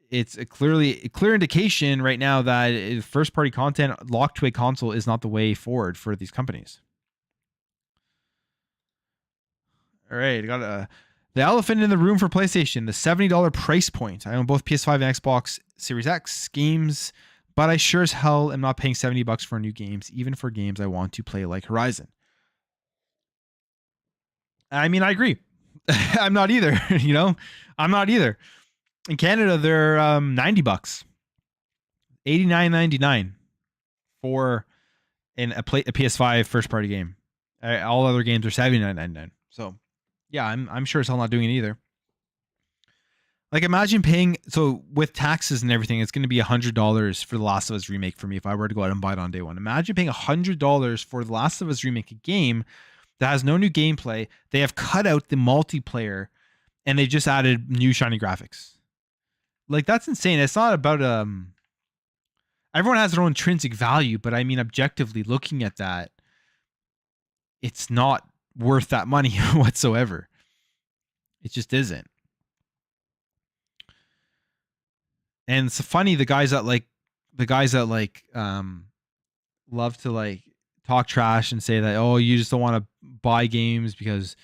it's a clear indication right now that first party content locked to a console is not the way forward for these companies. All right, I got the elephant in the room for PlayStation, the $70 price point. I own both PS5 and Xbox Series X games, but I sure as hell am not paying $70 for new games, even for games I want to play like Horizon. I mean, I agree. I'm not either, I'm not either. In Canada, they're $90, $89.99 for a PS5 first party game. All other games are $79.99. So, yeah, I'm sure as hell not doing it either. Like, imagine paying, so with taxes and everything, it's going to be $100 for The Last of Us remake for me if I were to go out and buy it on day one. Imagine paying $100 for The Last of Us remake, a game that has no new gameplay. They have cut out the multiplayer and they just added new shiny graphics. Like, that's insane. It's not about everyone has their own intrinsic value, but I mean, objectively looking at that, it's not worth that money whatsoever. It just isn't. And it's funny, the guys that love to like talk trash and say that, oh, you just don't want to buy games because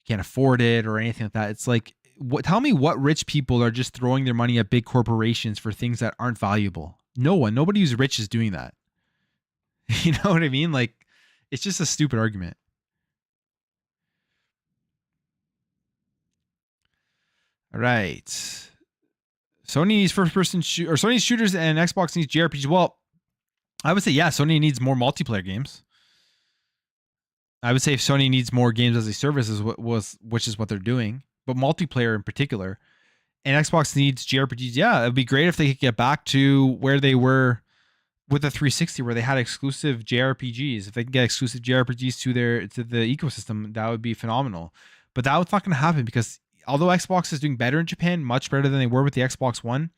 you can't afford it or anything like that. It's like, tell me what rich people are just throwing their money at big corporations for things that aren't valuable. Nobody who's rich is doing that. You know what I mean? Like, it's just a stupid argument. All right. Sony needs first-person or Sony's shooters and Xbox needs JRPGs. Well, I would say, yeah, Sony needs more multiplayer games. I would say if Sony needs more games as a service, which is what they're doing, but multiplayer in particular. And Xbox needs JRPGs. Yeah, it'd be great if they could get back to where they were with the 360, where they had exclusive JRPGs. If they can get exclusive JRPGs to the ecosystem, that would be phenomenal. But that was not going to happen because although Xbox is doing better in Japan, much better than they were with the Xbox One,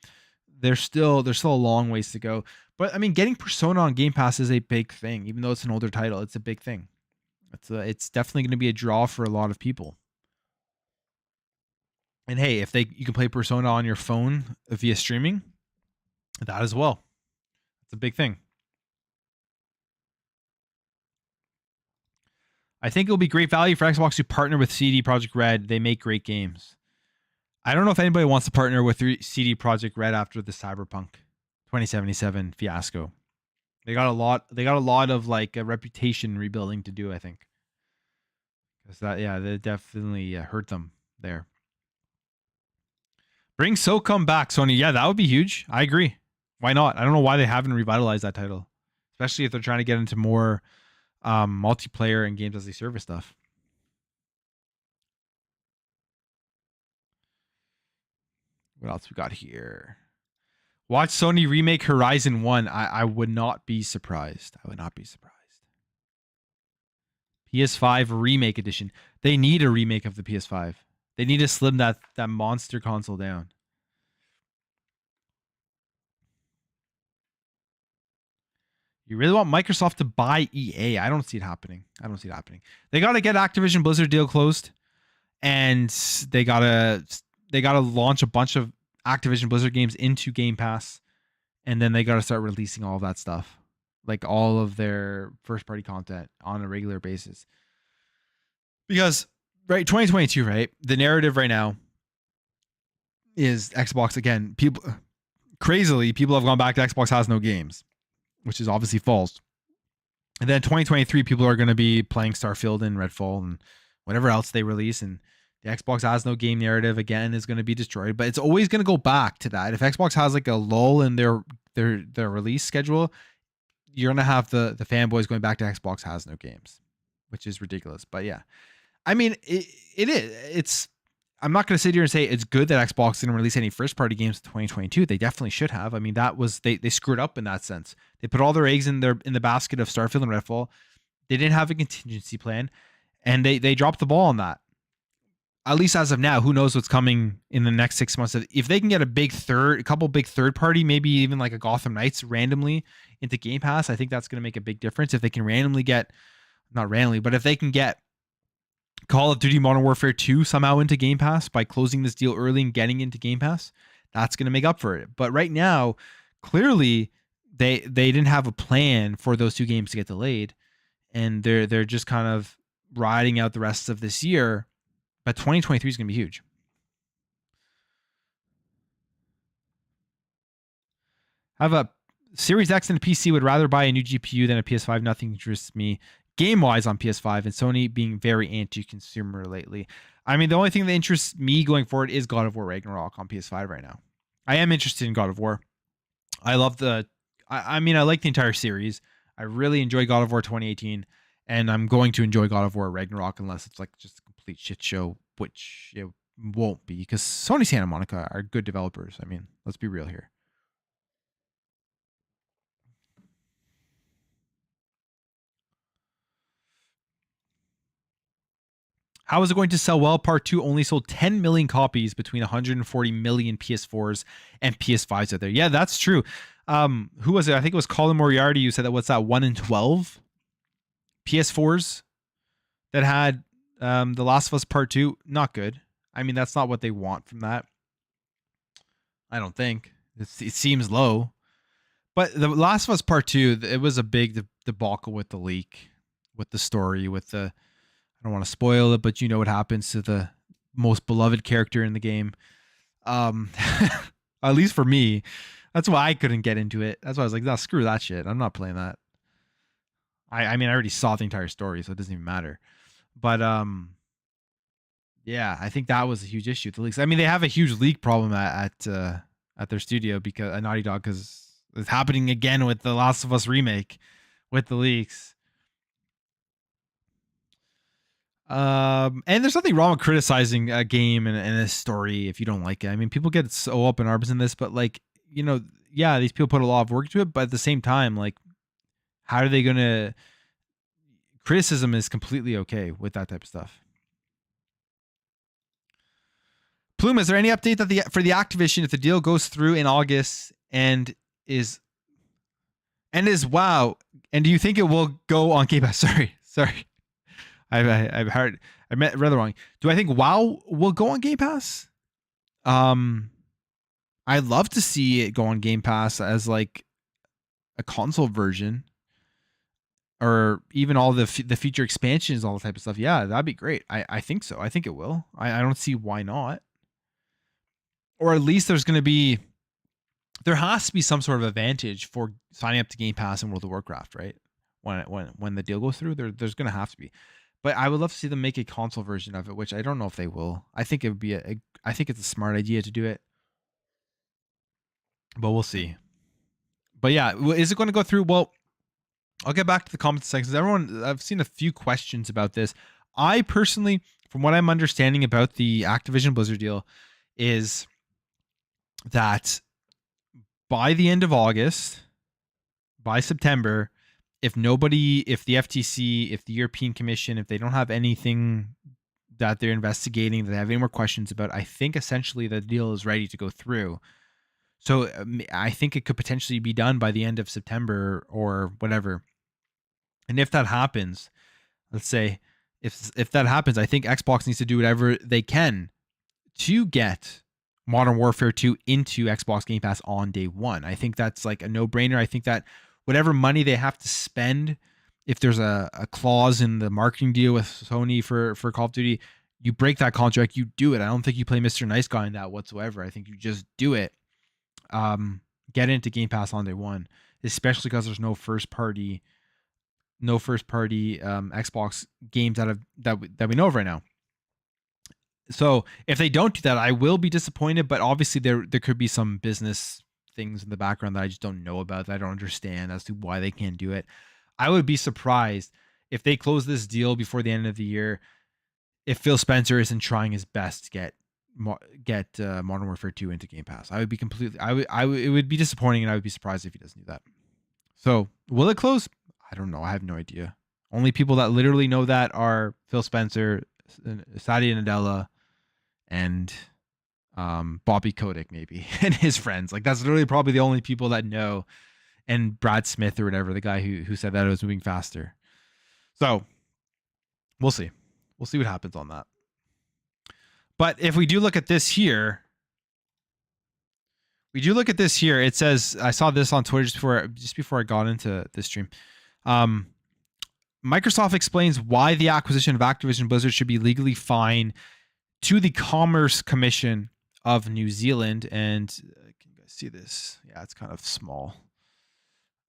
there's still a long ways to go. But I mean, getting Persona on Game Pass is a big thing, even though it's an older title. It's a big thing. It's definitely going to be a draw for a lot of people. And hey, if you can play Persona on your phone via streaming, that as well. It's a big thing. I think it'll be great value for Xbox to partner with CD Projekt Red. They make great games. I don't know if anybody wants to partner with CD Projekt Red after the Cyberpunk 2077 fiasco. They got a lot of like a reputation rebuilding to do, I think. That, yeah, they definitely hurt them there. Bring SOCOM back, Sony. Yeah, that would be huge. I agree. Why not? I don't know why they haven't revitalized that title, especially if they're trying to get into more multiplayer and games as a service stuff. What else we got here? Watch Sony remake Horizon 1. I would not be surprised. I would not be surprised. PS5 remake edition. They need a remake of the PS5. They need to slim that monster console down. You really want Microsoft to buy EA? I don't see it happening. They got to get Activision Blizzard deal closed, and they gotta launch a bunch of Activision Blizzard games into Game Pass, and then they got to start releasing all of that stuff, like all of their first party content on a regular basis. Because 2022, right? The narrative right now is Xbox again. People have gone back to Xbox has no games, which is obviously false. And then 2023, people are going to be playing Starfield and Redfall and whatever else they release, and the Xbox has no game narrative again is going to be destroyed. But it's always going to go back to that. If Xbox has like a lull in their release schedule, you're going to have the fanboys going back to Xbox has no games, which is ridiculous. But yeah, I mean, it is. It's. I'm not going to sit here and say it's good that Xbox didn't release any first party games in 2022. They definitely should have. I mean, that was they screwed up in that sense. They put all their eggs in the basket of Starfield and Redfall. They didn't have a contingency plan, and they dropped the ball on that. At least as of now, who knows what's coming in the next 6 months? If they can get a couple big third party, maybe even like a Gotham Knights randomly into Game Pass, I think that's going to make a big difference. If they can if they can get Call of Duty Modern Warfare 2 somehow into Game Pass by closing this deal early and getting into Game Pass, that's going to make up for it. But right now, clearly they didn't have a plan for those two games to get delayed, and they're just kind of riding out the rest of this year. But 2023 is going to be huge. I have a Series X and a PC. Would rather buy a new GPU than a PS5. Nothing interests me game-wise on PS5, and Sony being very anti-consumer lately. I mean, the only thing that interests me going forward is God of War Ragnarok on PS5 right now. I am interested in God of War. I love I like the entire series. I really enjoy God of War 2018, and I'm going to enjoy God of War Ragnarok unless it's like just a complete shit show, which it won't be, because Sony Santa Monica are good developers. I mean, let's be real here. How is it going to sell well? Part 2 only sold 10 million copies between 140 million PS4s and PS5s out there. Yeah, that's true. Who was it? I think it was Colin Moriarty who said that. What's that? 1 in 12 PS4s that had The Last of Us Part 2. Not good. I mean, that's not what they want from that. I don't think. It seems low. But The Last of Us Part 2, it was a big debacle with the leak, with the story, with the... I don't want to spoil it, but you know what happens to the most beloved character in the game. At least for me, that's why I couldn't get into it. That's why I was like, "No, screw that shit. I'm not playing that." I mean, I already saw the entire story, so it doesn't even matter. But yeah, I think that was a huge issue. The leaks. I mean, they have a huge leak problem at their studio because at Naughty Dog, because it's happening again with the Last of Us remake with the leaks. And there's nothing wrong with criticizing a game and a story if you don't like it. I mean, people get so up in arms in this, but like, you know, yeah, these people put a lot of work into it, but at the same time, like, how are they gonna... Criticism is completely okay with that type of stuff. Plume, is there any update that for the Activision if the deal goes through in August and is WoW? And do you think it will go on Game Pass? Sorry. I've heard I read the wrong. Do I think WoW will go on Game Pass? I'd love to see it go on Game Pass as like a console version, or even all the feature expansions, all the type of stuff. Yeah, that'd be great. I think so. I think it will. I don't see why not. Or at least there has to be some sort of advantage for signing up to Game Pass in World of Warcraft, right? When the deal goes through, there's going to have to be. But I would love to see them make a console version of it, which I don't know if they will. I think it would be I think it's a smart idea to do it, but we'll see. But yeah, is it going to go through? Well, I'll get back to the comments section. I've seen a few questions about this. I personally, from what I'm understanding about the Activision Blizzard deal, is that by the end of August, by September, if the FTC, if the European Commission, if they don't have anything that they're investigating, that they have any more questions about, I think essentially the deal is ready to go through. So I think it could potentially be done by the end of September or whatever. And if that happens, let's say if that happens, I think Xbox needs to do whatever they can to get Modern Warfare 2 into Xbox Game Pass on day one. I think that's like a no-brainer. I think that whatever money they have to spend, if there's a clause in the marketing deal with Sony for Call of Duty, you break that contract, you do it. I don't think you play Mr. Nice Guy in that whatsoever. I think you just do it. Get into Game Pass on day one, especially because there's no first party Xbox games that we know of right now. So if they don't do that, I will be disappointed. But obviously, there could be some business things in the background that I just don't know about, that I don't understand as to why they can't do it. I would be surprised if they close this deal before the end of the year, if Phil Spencer isn't trying his best to get Modern Warfare 2 into Game Pass. It would be disappointing, and I would be surprised if he doesn't do that. So will it close? I don't know. I have no idea. Only people that literally know that are Phil Spencer, Satya Nadella, and Bobby Kotick maybe, and his friends. Like, that's literally probably the only people that know. And Brad Smith or whatever, the guy who said that it was moving faster. So we'll see. We'll see what happens on that. But if we do look at this here, it says, I saw this on Twitter just before I got into this stream. Microsoft explains why the acquisition of Activision Blizzard should be legally fine to the Commerce Commission of New Zealand. And can you guys see this? Yeah, it's kind of small.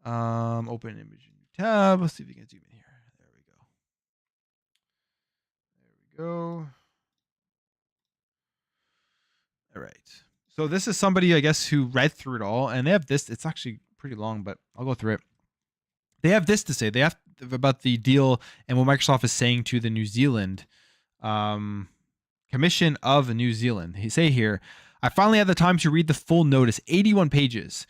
Open image tab. Let's see if we can zoom in here. There we go. All right. So this is somebody, I guess, who read through it all, and they have this. It's actually pretty long, but I'll go through it. They have this to say. They have about the deal and what Microsoft is saying to the New Zealand Commission of New Zealand. They say here, I finally had the time to read the full notice, 81 pages.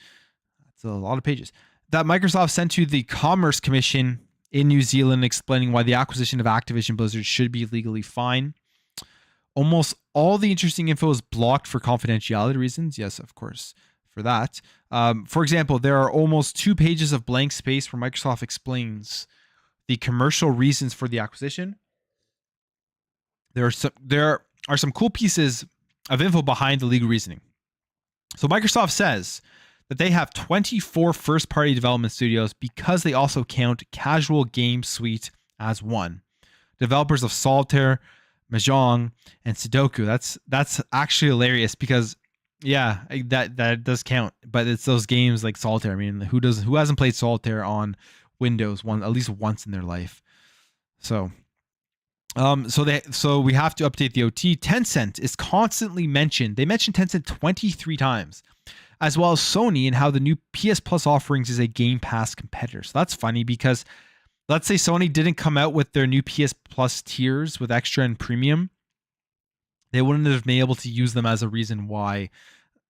That's a lot of pages. That Microsoft sent to the Commerce Commission in New Zealand, explaining why the acquisition of Activision Blizzard should be legally fine. Almost all the interesting info is blocked for confidentiality reasons. Yes, of course, for that. For example, there are almost 2 pages of blank space where Microsoft explains the commercial reasons for the acquisition. There are some cool pieces of info behind the legal reasoning. So Microsoft says that they have 24 first-party development studios because they also count Casual Game Suite as one. Developers of Solitaire, Mahjong, and Sudoku. That's actually hilarious because, yeah, that does count. But it's those games like Solitaire. I mean, who hasn't played Solitaire on Windows at least once in their life? So we have to update the OT. Tencent is constantly mentioned. They mentioned Tencent 23 times, as well as Sony, and how the new PS Plus offerings is a Game Pass competitor. So that's funny because let's say Sony didn't come out with their new PS Plus tiers with extra and premium, they wouldn't have been able to use them as a reason why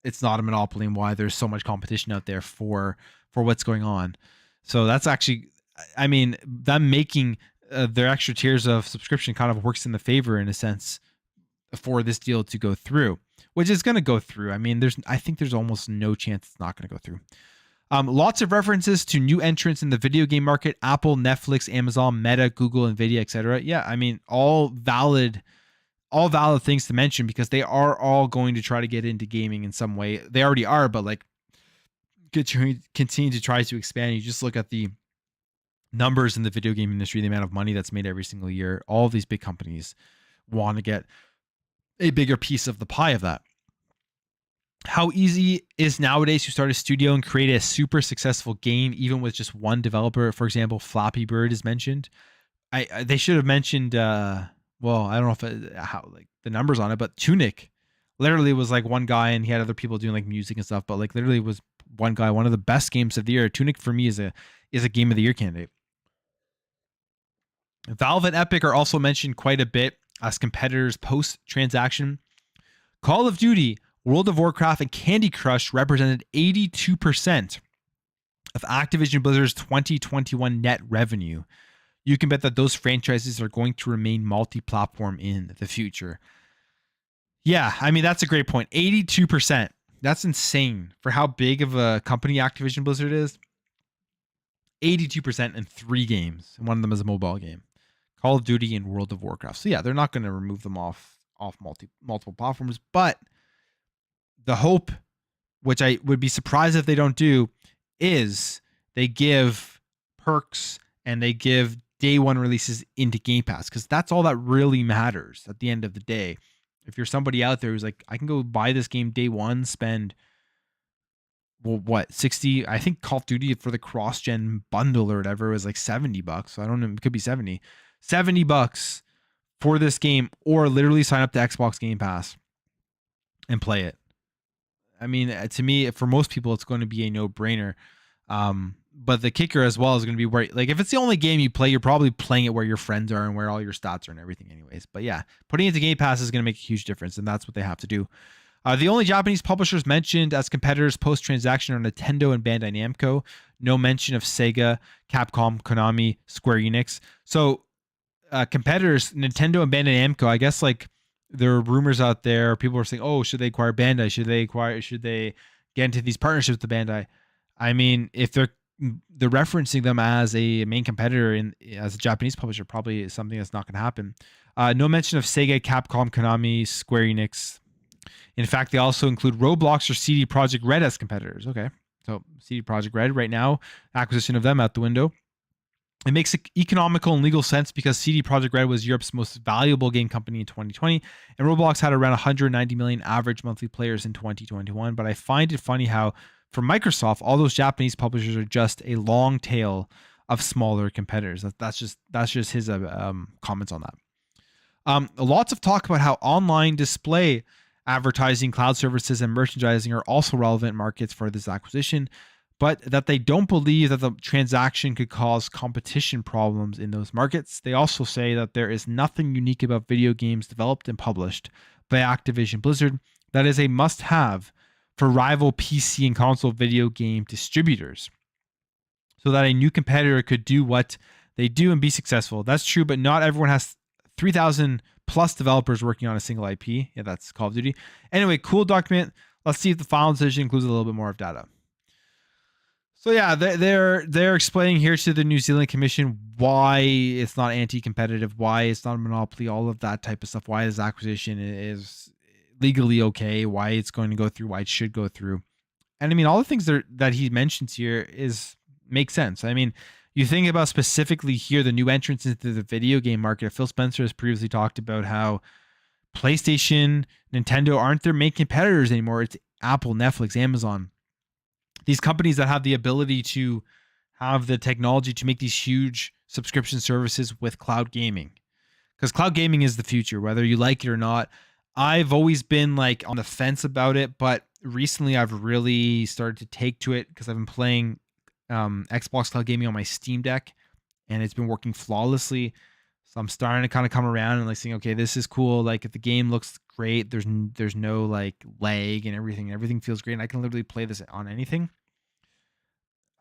it's not a monopoly and why there's so much competition out there for what's going on. So that's actually, I mean, them making their extra tiers of subscription kind of works in the favor in a sense for this deal to go through, which is going to go through. I mean, I think there's almost no chance it's not going to go through. Lots of references to new entrants in the video game market: Apple, Netflix, Amazon, Meta, Google, Nvidia, etc. Yeah, I mean, all valid things to mention because they are all going to try to get into gaming in some way. They already are, but like continue to try to expand. You just look at the numbers in the video game industry, the amount of money that's made every single year. All of these big companies want to get a bigger piece of the pie of that. How easy is nowadays to start a studio and create a super successful game, even with just one developer? For example, Flappy Bird is mentioned. they should have mentioned. Well, I don't know if how like the numbers on it, but Tunic literally was like one guy, and he had other people doing like music and stuff. But like literally was one guy, one of the best games of the year. Tunic for me is a game of the year candidate. Valve and Epic are also mentioned quite a bit as competitors post-transaction. Call of Duty, World of Warcraft, and Candy Crush represented 82% of Activision Blizzard's 2021 net revenue. You can bet that those franchises are going to remain multi-platform in the future. Yeah, I mean, that's a great point. 82%. That's insane for how big of a company Activision Blizzard is. 82% in 3 games, and one of them is a mobile game. Call of Duty and World of Warcraft. So yeah, they're not going to remove them off multiple platforms, but the hope, which I would be surprised if they don't do, is they give perks and they give day one releases into Game Pass, because that's all that really matters at the end of the day. If you're somebody out there who's like, I can go buy this game day one, spend, well, what, 60? I think Call of Duty for the cross-gen bundle or whatever was like $70. So I don't know, it could be 70. $70 for this game, or literally sign up to Xbox Game Pass and play it. I mean, to me, for most people, it's going to be a no-brainer. But the kicker as well is going to be where, like, if it's the only game you play, you're probably playing it where your friends are and where all your stats are and everything anyways. But yeah, putting it to Game Pass is going to make a huge difference, and that's what they have to do. The only Japanese publishers mentioned as competitors post-transaction are Nintendo and Bandai Namco. No mention of Sega, Capcom, Konami, Square Enix. So competitors, Nintendo and Bandai Namco, I guess like there are rumors out there. People are saying, oh, should they acquire Bandai? Should they get into these partnerships with Bandai? I mean, if they're referencing them as a main competitor as a Japanese publisher, probably is something that's not going to happen. No mention of Sega, Capcom, Konami, Square Enix. In fact, they also include Roblox or CD Projekt Red as competitors. Okay, so CD Projekt Red right now, acquisition of them out the window. It makes economical and legal sense because CD Projekt Red was Europe's most valuable game company in 2020, and Roblox had around 190 million average monthly players in 2021. But I find it funny how, for Microsoft, all those Japanese publishers are just a long tail of smaller competitors. That's just his comments on that. Lots of talk about how online display advertising, cloud services, and merchandising are also relevant markets for this acquisition, but that they don't believe that the transaction could cause competition problems in those markets. They also say that there is nothing unique about video games developed and published by Activision Blizzard that is a must-have for rival PC and console video game distributors, so that a new competitor could do what they do and be successful. That's true, but not everyone has 3,000 plus developers working on a single IP. Yeah, that's Call of Duty. Anyway, cool document. Let's see if the final decision includes a little bit more of data. So yeah, they're explaining here to the New Zealand Commission why it's not anti-competitive, why it's not a monopoly, all of that type of stuff, why this acquisition is legally okay, why it's going to go through, why it should go through. And I mean, all the things that he mentions here make sense. I mean, you think about specifically here the new entrance into the video game market. Phil Spencer has previously talked about how PlayStation, Nintendo aren't their main competitors anymore. It's Apple, Netflix, Amazon. These companies that have the ability to have the technology to make these huge subscription services with cloud gaming. Because cloud gaming is the future, whether you like it or not. I've always been like on the fence about it, but recently I've really started to take to it because I've been playing Xbox cloud gaming on my Steam Deck, and it's been working flawlessly. So I'm starting to kind of come around and like saying, okay, this is cool. Like if the game looks great, there's no like lag and everything feels great, and I can literally play this on anything.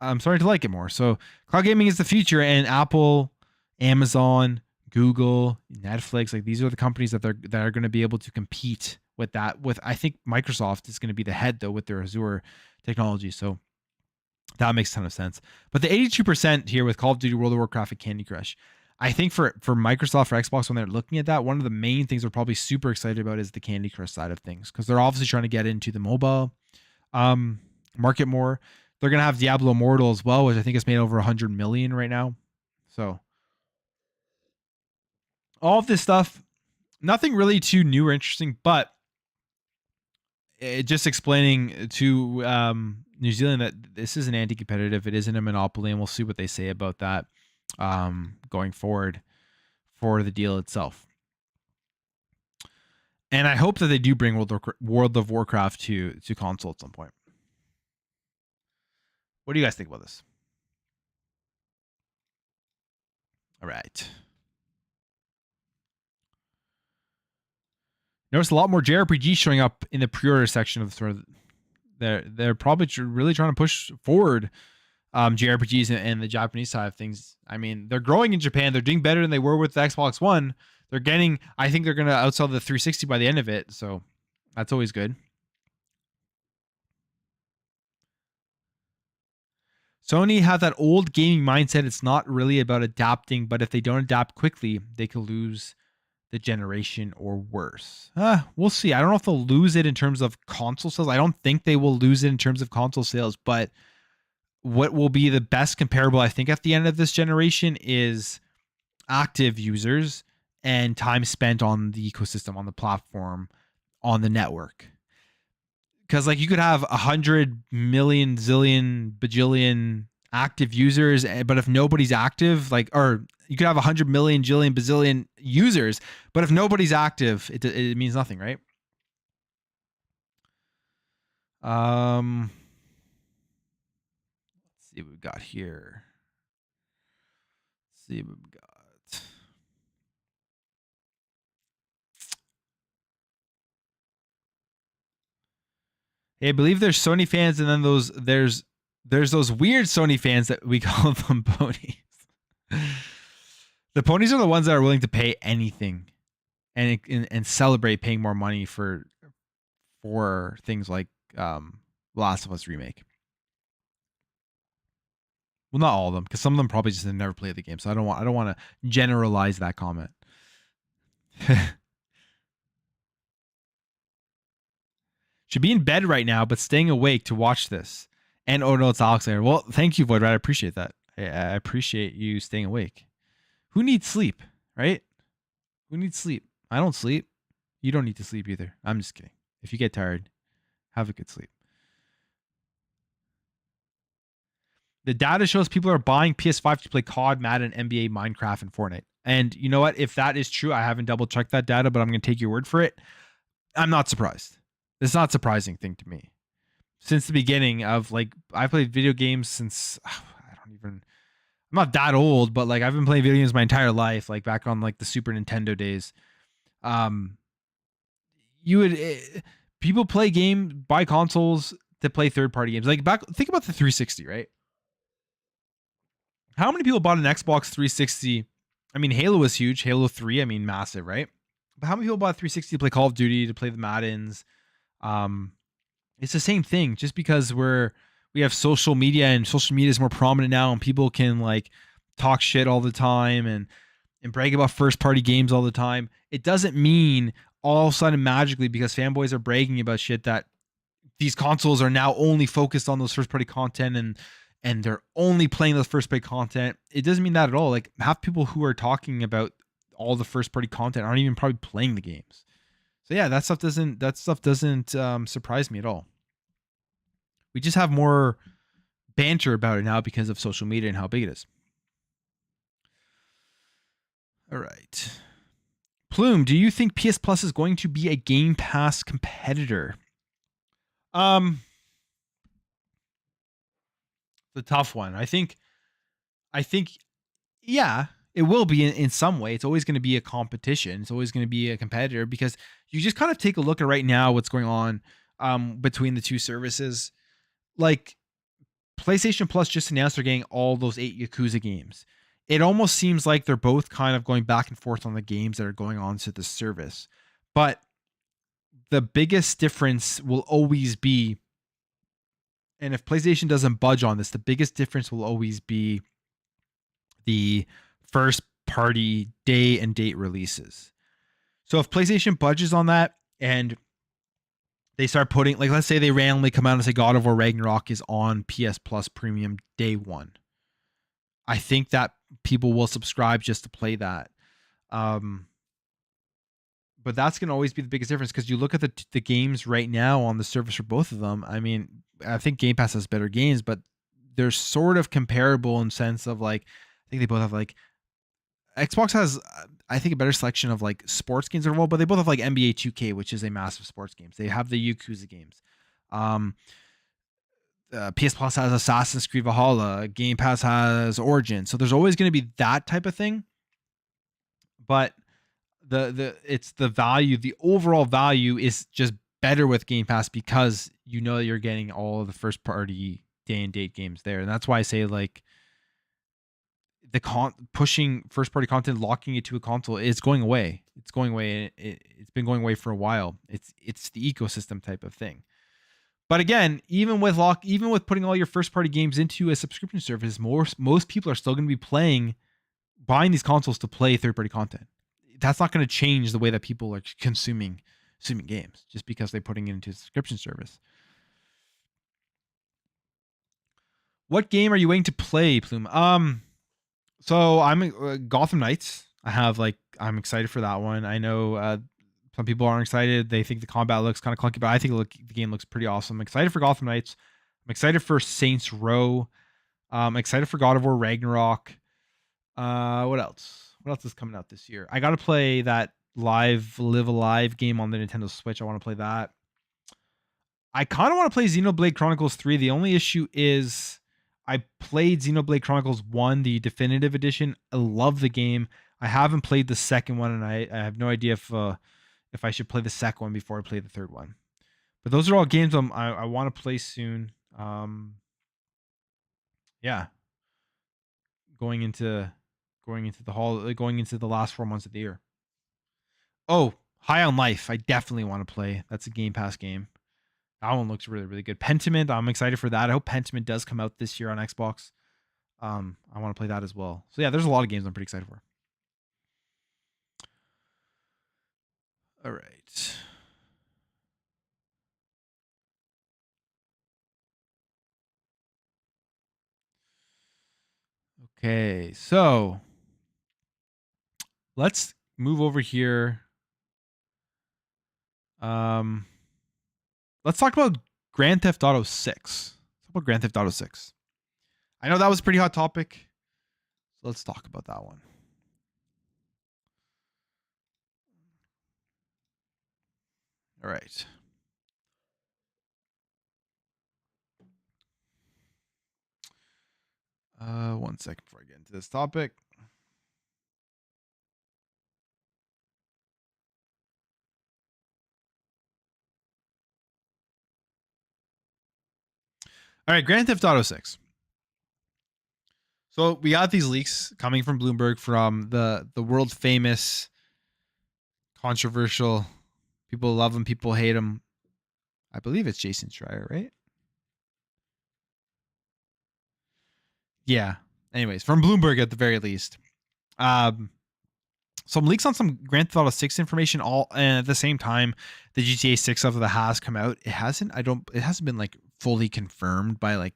I'm starting to like it more. So cloud gaming is the future, and Apple, Amazon, Google, Netflix, like these are the companies that are going to be able to compete with that. With I think Microsoft is going to be the head though with their Azure technology. So that makes a ton of sense. But the 82% here with Call of Duty, World of Warcraft, and Candy Crush, I think for Microsoft, for Xbox, when they're looking at that, one of the main things they're probably super excited about is the Candy Crush side of things, because they're obviously trying to get into the mobile market more. They're going to have Diablo Immortal as well, which I think has made over 100 million right now. So all of this stuff, nothing really too new or interesting, but just explaining to New Zealand that this isn't anti-competitive. It isn't a monopoly, and we'll see what they say about that going forward. for the deal itself. And I hope that they do bring World of Warcraft to console at some point. What do you guys think about this? All right. Notice a lot more JRPG showing up in the pre-order section of the store. They're probably really trying to push forward JRPGs and the Japanese side of things. I mean, they're growing in Japan. They're doing better than they were with the Xbox One. I think they're going to outsell the 360 by the end of it. So that's always good. Sony have that old gaming mindset. It's not really about adapting, but if they don't adapt quickly, they could lose the generation or worse. We'll see. I don't know if they'll lose it in terms of console sales. I don't think they will lose it in terms of console sales, but what will be the best comparable, I think, at the end of this generation is active users and time spent on the ecosystem, on the platform, on the network. Because like you could have 100 million, zillion, bajillion active users, but if nobody's active, or you could have 100 million, jillion, bazillion users, but if nobody's active, it means nothing, right? Let's see what we've got here. Let's see what we've got. Hey, I believe there's Sony fans, and then there's those weird Sony fans that we call them ponies. The ponies are the ones that are willing to pay anything and celebrate paying more money for things like Last of Us remake. Well, not all of them, because some of them probably just never played the game. So I don't want to generalize that comment. Should be in bed right now, but staying awake to watch this. And oh no, it's Alex there. Well, thank you, Void. I appreciate that. I appreciate you staying awake. Who needs sleep, right? Who needs sleep? I don't sleep. You don't need to sleep either. I'm just kidding. If you get tired, have a good sleep. The data shows people are buying PS5 to play COD, Madden, NBA, Minecraft, and Fortnite. And you know what? If that is true, I haven't double checked that data, but I'm going to take your word for it. I'm not surprised. It's not a surprising thing to me. Since the beginning of I played video games since I'm not that old, but I've been playing video games my entire life, back on the Super Nintendo days. People buy consoles to play third-party games. Think about the 360, right? How many people bought an Xbox 360? I mean, Halo was huge. Halo 3, I mean, massive, right? But how many people bought 360 to play Call of Duty, to play the Maddens? It's the same thing. Just because we have social media, and social media is more prominent now, and people can talk shit all the time and brag about first-party games all the time. It doesn't mean all of a sudden magically, because fanboys are bragging about shit, that these consoles are now only focused on those first-party content and they're only playing those first-party content. It doesn't mean that at all. Half people who are talking about all the first-party content aren't even probably playing the games. So yeah, that stuff doesn't surprise me at all. We just have more banter about it now because of social media and how big it is. All right. Plume, do you think PS Plus is going to be a Game Pass competitor? It's a tough one. I think, yeah, it will be in some way. It's always going to be a competition. It's always going to be a competitor, because you just kind of take a look at right now what's going on between the two services. PlayStation Plus just announced they're getting all those 8 Yakuza games. It almost seems like they're both kind of going back and forth on the games that are going on to the service. But the biggest difference will always be, and if PlayStation doesn't budge on this, the biggest difference will always be the first party day and date releases. So if PlayStation budges on that and they start putting, let's say they randomly come out and say God of War Ragnarok is on PS Plus Premium day one, I think that people will subscribe just to play that. But that's going to always be the biggest difference, because you look at the games right now on the service for both of them. I mean, I think Game Pass has better games, but they're sort of comparable in sense of I think they both have Xbox has, I think, a better selection of like sports games overall, but they both have like NBA 2K, which is a massive sports games. They have the Yakuza games. Um, PS Plus has Assassin's Creed Valhalla. Game Pass has Origin. So there's always going to be that type of thing. But it's the value. The overall value is just better with Game Pass because you know that you're getting all of the first party day and date games there, and that's why I say like pushing first party content, locking it to a console is going away. It's going away. It's been going away for a while. It's the ecosystem type of thing. But again, even with putting all your first party games into a subscription service, most people are still going to be buying these consoles to play third party content. That's not going to change the way that people are consuming games just because they're putting it into a subscription service. What game are you waiting to play, Plume? So I'm Gotham Knights. I'm excited for that one. I know some people aren't excited. They think the combat looks kind of clunky, but I think the game looks pretty awesome. I'm excited for Gotham Knights. I'm excited for Saints Row. I'm excited for God of War Ragnarok. What else? What else is coming out this year? I got to play that Live Alive game on the Nintendo Switch. I want to play that. I kind of want to play Xenoblade Chronicles 3. The only issue is I played Xenoblade Chronicles 1, the definitive edition. I love the game. I haven't played the second one, and I have no idea if I should play the second one before I play the third one. But those are all games I want to play soon. Yeah. Going into the last 4 months of the year. Oh, High on Life. I definitely want to play. That's a Game Pass game. That one looks really, really good. Pentiment, I'm excited for that. I hope Pentiment does come out this year on Xbox. I want to play that as well. So yeah, there's a lot of games I'm pretty excited for. All right. Okay, so let's move over here. Let's talk about Grand Theft Auto 6. Let's talk about Grand Theft Auto 6. I know that was a pretty hot topic. So let's talk about that one. All right. One second before I get into this topic. All right, Grand Theft Auto 6. So we got these leaks coming from Bloomberg from the world famous, controversial, people love him, people hate him. I believe it's Jason Schreier, right? Yeah. Anyways, from Bloomberg at the very least. Some leaks on some Grand Theft Auto 6 information and at the same time the GTA 6 stuff that has come out. It hasn't been like fully confirmed by like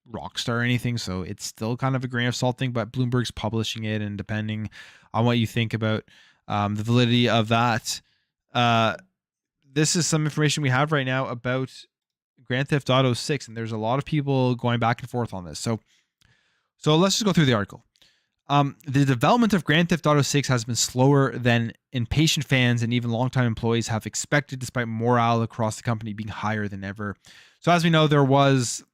Rockstar or anything, so it's still kind of a grain of salt thing, but Bloomberg's publishing it, and depending on what you think about the validity of that, this is some information we have right now about Grand Theft Auto 6, and there's a lot of people going back and forth on this. So let's just go through the article. The development of Grand Theft Auto 6 has been slower than impatient fans and even longtime employees have expected, despite morale across the company being higher than ever. So as we know, there was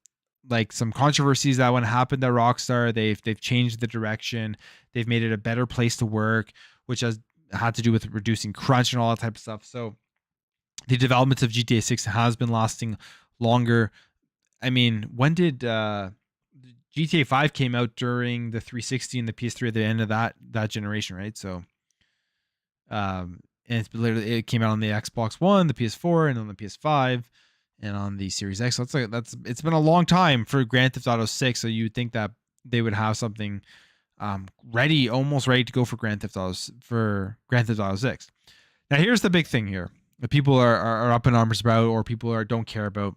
like some controversies that when happened at Rockstar. They've changed the direction. They've made it a better place to work, which has had to do with reducing crunch and all that type of stuff. So the development of GTA 6 has been lasting longer. I mean, when did GTA 5 came out during the 360 and the PS3 at the end of that generation, right? So and it came out on the Xbox One, the PS4, and on the PS5, and on the Series X. So it's been a long time for Grand Theft Auto 6. So you'd think that they would have something almost ready to go for Grand Theft Auto 6. Now here's the big thing here that people are up in arms about, or people don't care about.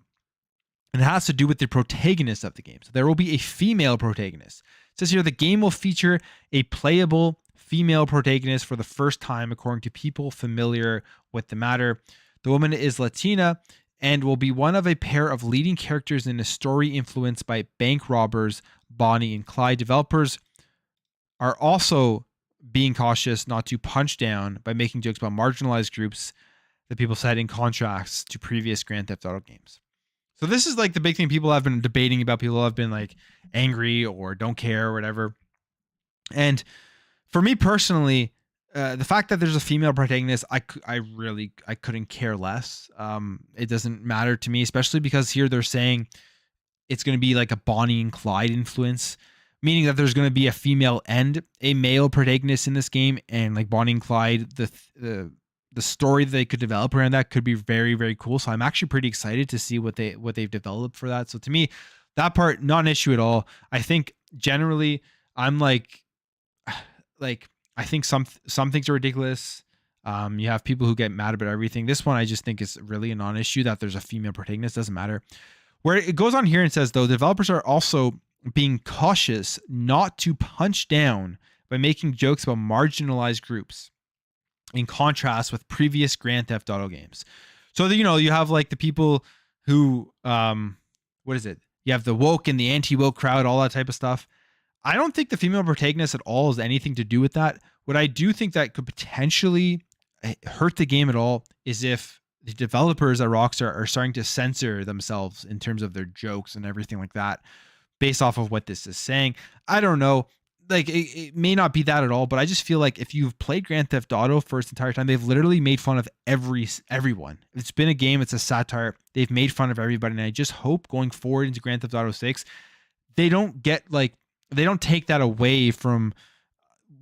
And it has to do with the protagonist of the game. So there will be a female protagonist. It says here the game will feature a playable female protagonist for the first time, according to people familiar with the matter. The woman is Latina and will be one of a pair of leading characters in a story influenced by bank robbers Bonnie and Clyde. Developers are also being cautious not to punch down by making jokes about marginalized groups that people said in contrast to previous Grand Theft Auto games. So this is like the big thing people have been debating about. People have been like angry or don't care or whatever. And for me personally, the fact that there's a female protagonist, I couldn't care less. It doesn't matter to me, especially because here they're saying it's going to be like a Bonnie and Clyde influence, meaning that there's going to be a female and a male protagonist in this game, and like Bonnie and Clyde, the story that they could develop around that could be very, very cool. So I'm actually pretty excited to see what they've developed for that. So to me, that part, not an issue at all. I think generally I'm like I think some things are ridiculous. You have people who get mad about everything. This one I just think is really a non-issue that there's a female protagonist. Doesn't matter. Where it goes on here and says, though, developers are also being cautious not to punch down by making jokes about marginalized groups, in contrast with previous Grand Theft Auto games. So that, you have like the people who, what is it? You have the woke and the anti-woke crowd, all that type of stuff. I don't think the female protagonist at all has anything to do with that. What I do think that could potentially hurt the game at all is if the developers at Rockstar are starting to censor themselves in terms of their jokes and everything like that, based off of what this is saying. I don't know. Like it may not be that at all, but I just feel like if you've played Grand Theft Auto for its entire time, they've literally made fun of everyone. It's been a game. It's a satire. They've made fun of everybody. And I just hope going forward into Grand Theft Auto 6, they don't take that away from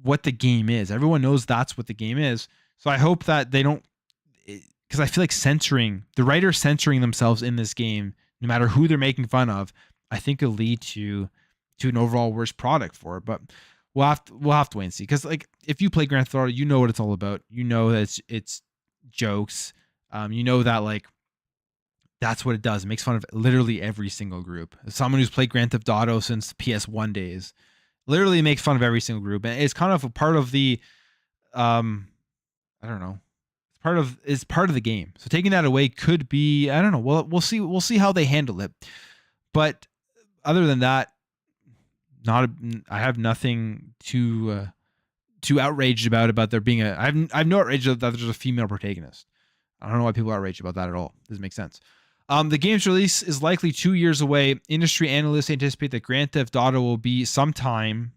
what the game is. Everyone knows that's what the game is. So I hope that they don't, because I feel like the writers censoring themselves in this game, no matter who they're making fun of, I think it'll lead to an overall worse product for it. But we'll have to wait and see. Because like if you play Grand Theft Auto, you know what it's all about. You know that it's jokes. You know that like that's what it does. It makes fun of literally every single group. As someone who's played Grand Theft Auto since PS1 days, literally makes fun of every single group, and it's kind of a part of the, I don't know, it's part of the game. So taking that away could be, I don't know. Well, we'll see how they handle it. But other than that, I have nothing too outraged about there being I've no outrage that there's a female protagonist. I don't know why people are outraged about that at all. Doesn't make sense. The game's release is likely 2 years away. Industry analysts anticipate that Grand Theft Auto will be sometime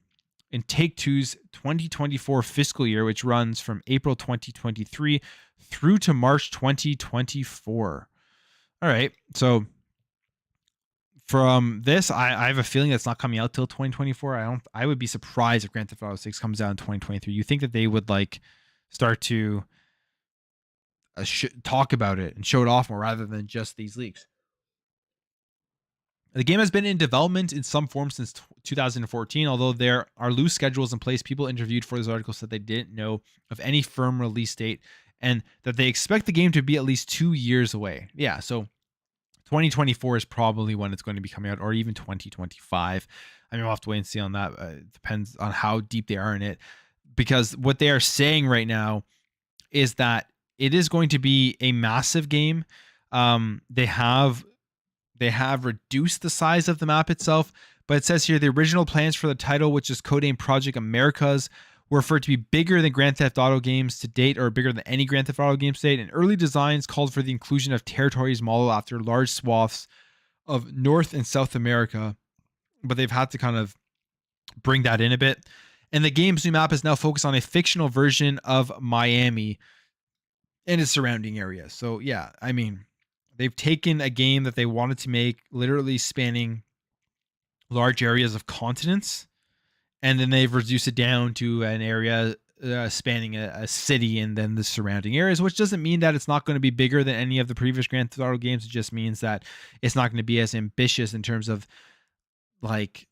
in Take-Two's 2024 fiscal year, which runs from April 2023 through to March 2024. All right. So from this, I have a feeling that's not coming out till 2024. I would be surprised if Grand Theft Auto 6 comes out in 2023. You think that they would like start to talk about it and show it off more rather than just these leaks. The game has been in development in some form since 2014, although there are loose schedules in place. People interviewed for this article said they didn't know of any firm release date and that they expect the game to be at least 2 years away. Yeah, so 2024 is probably when it's going to be coming out, or even 2025. I mean, we'll have to wait and see on that. It depends on how deep they are in it, because what they are saying right now is that it is going to be a massive game. They have reduced the size of the map itself, but it says here the original plans for the title, which is codenamed Project Americas, were for it to be bigger than Grand Theft Auto games to date, or bigger than any Grand Theft Auto games to date. And early designs called for the inclusion of territories modeled after large swaths of North and South America, but they've had to kind of bring that in a bit. And the game's new map is now focused on a fictional version of Miami and its surrounding area. So yeah, I mean, they've taken a game that they wanted to make, literally spanning large areas of continents, and then they've reduced it down to an area spanning a city and then the surrounding areas, which doesn't mean that it's not going to be bigger than any of the previous Grand Theft Auto games. It just means that it's not going to be as ambitious in terms of like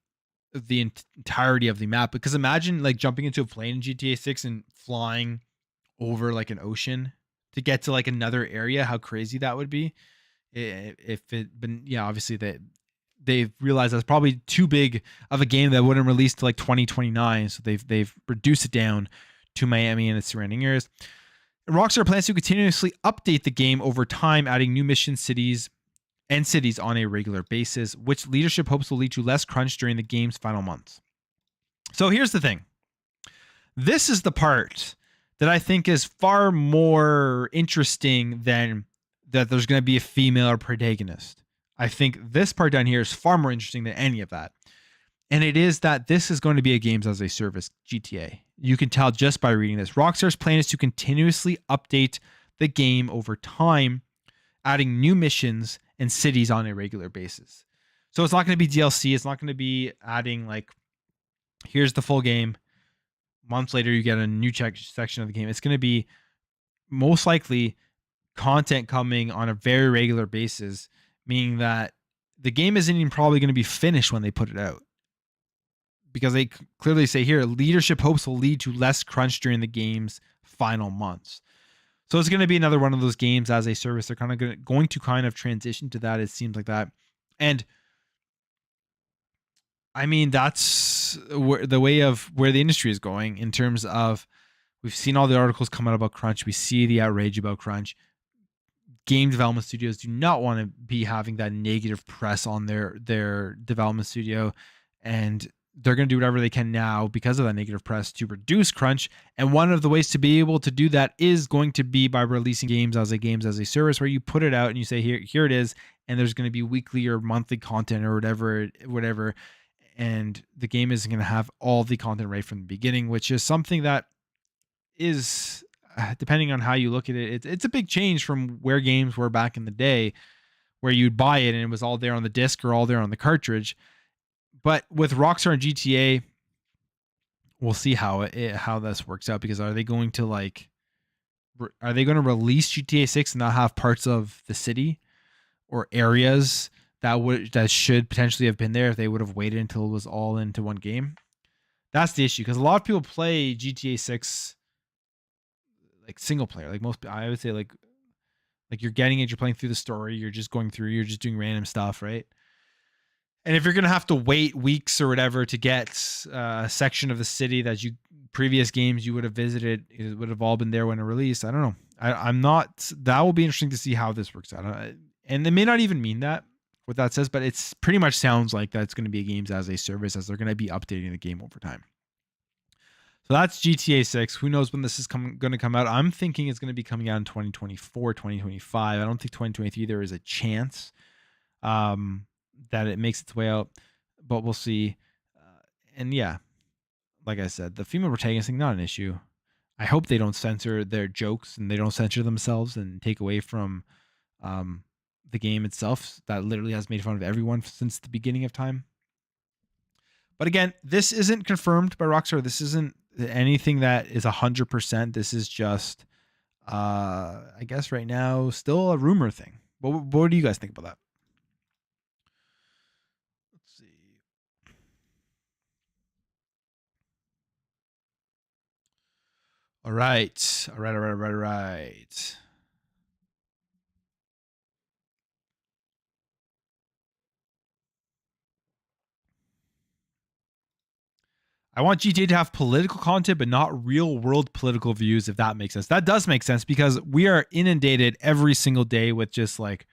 the entirety of the map. Because imagine like jumping into a plane in GTA 6 and flying over like an ocean to get to like another area. How crazy that would be. Obviously they've realized that's probably too big of a game that wouldn't release to like 2029. So they've reduced it down to Miami and its surrounding areas. Rockstar plans to continuously update the game over time, adding new mission cities on a regular basis, which leadership hopes will lead to less crunch during the game's final months. So here's the thing. This is the part that I think is far more interesting than that there's going to be a female protagonist. I think this part down here is far more interesting than any of that. And it is that this is going to be a games as a service GTA. You can tell just by reading this. Rockstar's plan is to continuously update the game over time, adding new missions and cities on a regular basis. So it's not going to be DLC. It's not going to be adding like, here's the full game. Months later, you get a new section of the game. It's going to be most likely content coming on a very regular basis, meaning that the game isn't even probably going to be finished when they put it out. Because they clearly say here, leadership hopes will lead to less crunch during the game's final months. So it's going to be another one of those games as a service. They're kind of going to kind of transition to that. It seems like that. And I mean, that's the way of where the industry is going in terms of, we've seen all the articles come out about crunch. We see the outrage about crunch. Game development studios do not want to be having that negative press on their development studio. And they're going to do whatever they can now because of that negative press to reduce crunch. And one of the ways to be able to do that is going to be by releasing games as a service, where you put it out and you say, here it is. And there's going to be weekly or monthly content or whatever. And the game is going to have all the content right from the beginning, which is something that is, depending on how you look at it, it's a big change from where games were back in the day, where you'd buy it and it was all there on the disc or all there on the cartridge. But with Rockstar and GTA, we'll see how this works out, because are they going to release GTA 6 and not have parts of the city or areas that should potentially have been there if they would have waited until it was all into one game? That's the issue, because a lot of people play GTA 6 like single player. Like most, I would say like you're getting it, you're playing through the story, you're just going through, you're just doing random stuff, right? And if you're going to have to wait weeks or whatever to get a section of the city that previous games you would have visited, it would have all been there when it released. I don't know. I'm not, that will be interesting to see how this works out. And it may not even mean that, what that says, but it's pretty much sounds like that it's going to be games as a service, as they're going to be updating the game over time. So that's GTA 6. Who knows when this is going to come out? I'm thinking it's going to be coming out in 2024, 2025. I don't think 2023 there is a chance that it makes its way out, but we'll see. And yeah, like I said, the female protagonist thing, not an issue. I hope they don't censor their jokes and they don't censor themselves and take away from the game itself that literally has made fun of everyone since the beginning of time. But again, this isn't confirmed by Rockstar. This isn't anything that is 100%. This is just, I guess right now, still a rumor thing. What do you guys think about that? Let's see. All right. I want GTA to have political content, but not real world political views, if that makes sense. That does make sense, because we are inundated every single day with just like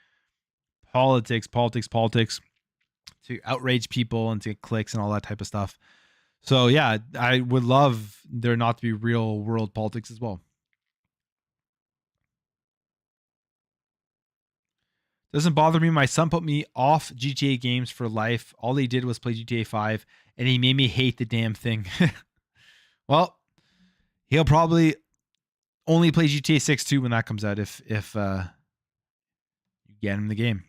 politics to outrage people and to get clicks and all that type of stuff. So yeah, I would love there not to be real world politics as well. Doesn't bother me. My son put me off GTA games for life. All he did was play GTA 5, and he made me hate the damn thing. Well, he'll probably only play GTA 6 too when that comes out, if you get him the game.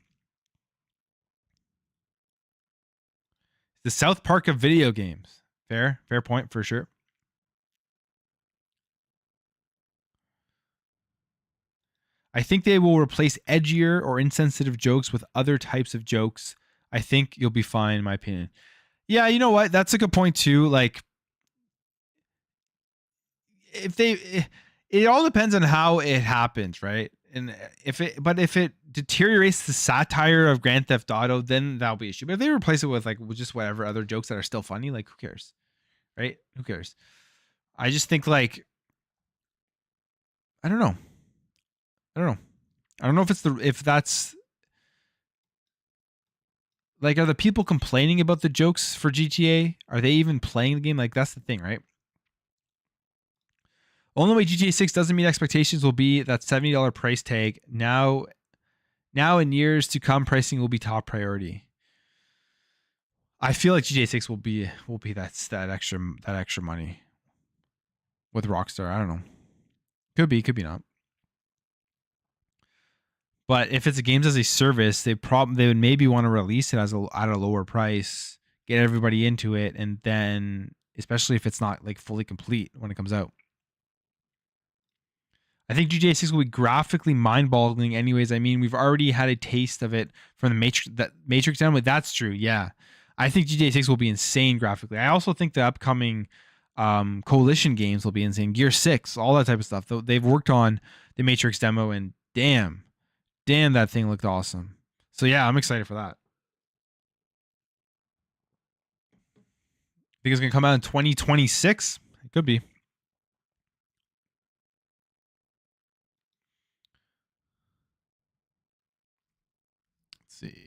The South Park of video games. Fair point for sure. I think they will replace edgier or insensitive jokes with other types of jokes. I think you'll be fine, in my opinion. Yeah, you know what? That's a good point too. Like, it all depends on how it happens, right? And if it deteriorates the satire of Grand Theft Auto, then that'll be an issue. But if they replace it with just whatever other jokes that are still funny, like, who cares, right? Who cares? I just think like, I don't know if that's like, are the people complaining about the jokes for GTA? Are they even playing the game? Like, that's the thing, right? Only way GTA 6 doesn't meet expectations will be that $70 price tag. Now in years to come, pricing will be top priority. I feel like GTA 6 will be that extra money with Rockstar. I don't know. Could be not. But if it's a games as a service, they would maybe want to release it at a lower price, get everybody into it, and then especially if it's not like fully complete when it comes out. I think GTA 6 will be graphically mind-boggling anyways. I mean, we've already had a taste of it from the Matrix demo. That's true. Yeah. I think GTA 6 will be insane graphically. I also think the upcoming Coalition games will be insane. Gear 6, all that type of stuff. They've worked on the Matrix demo and damn, that thing looked awesome. So yeah, I'm excited for that. Think it's going to come out in 2026? It could be. Let's see.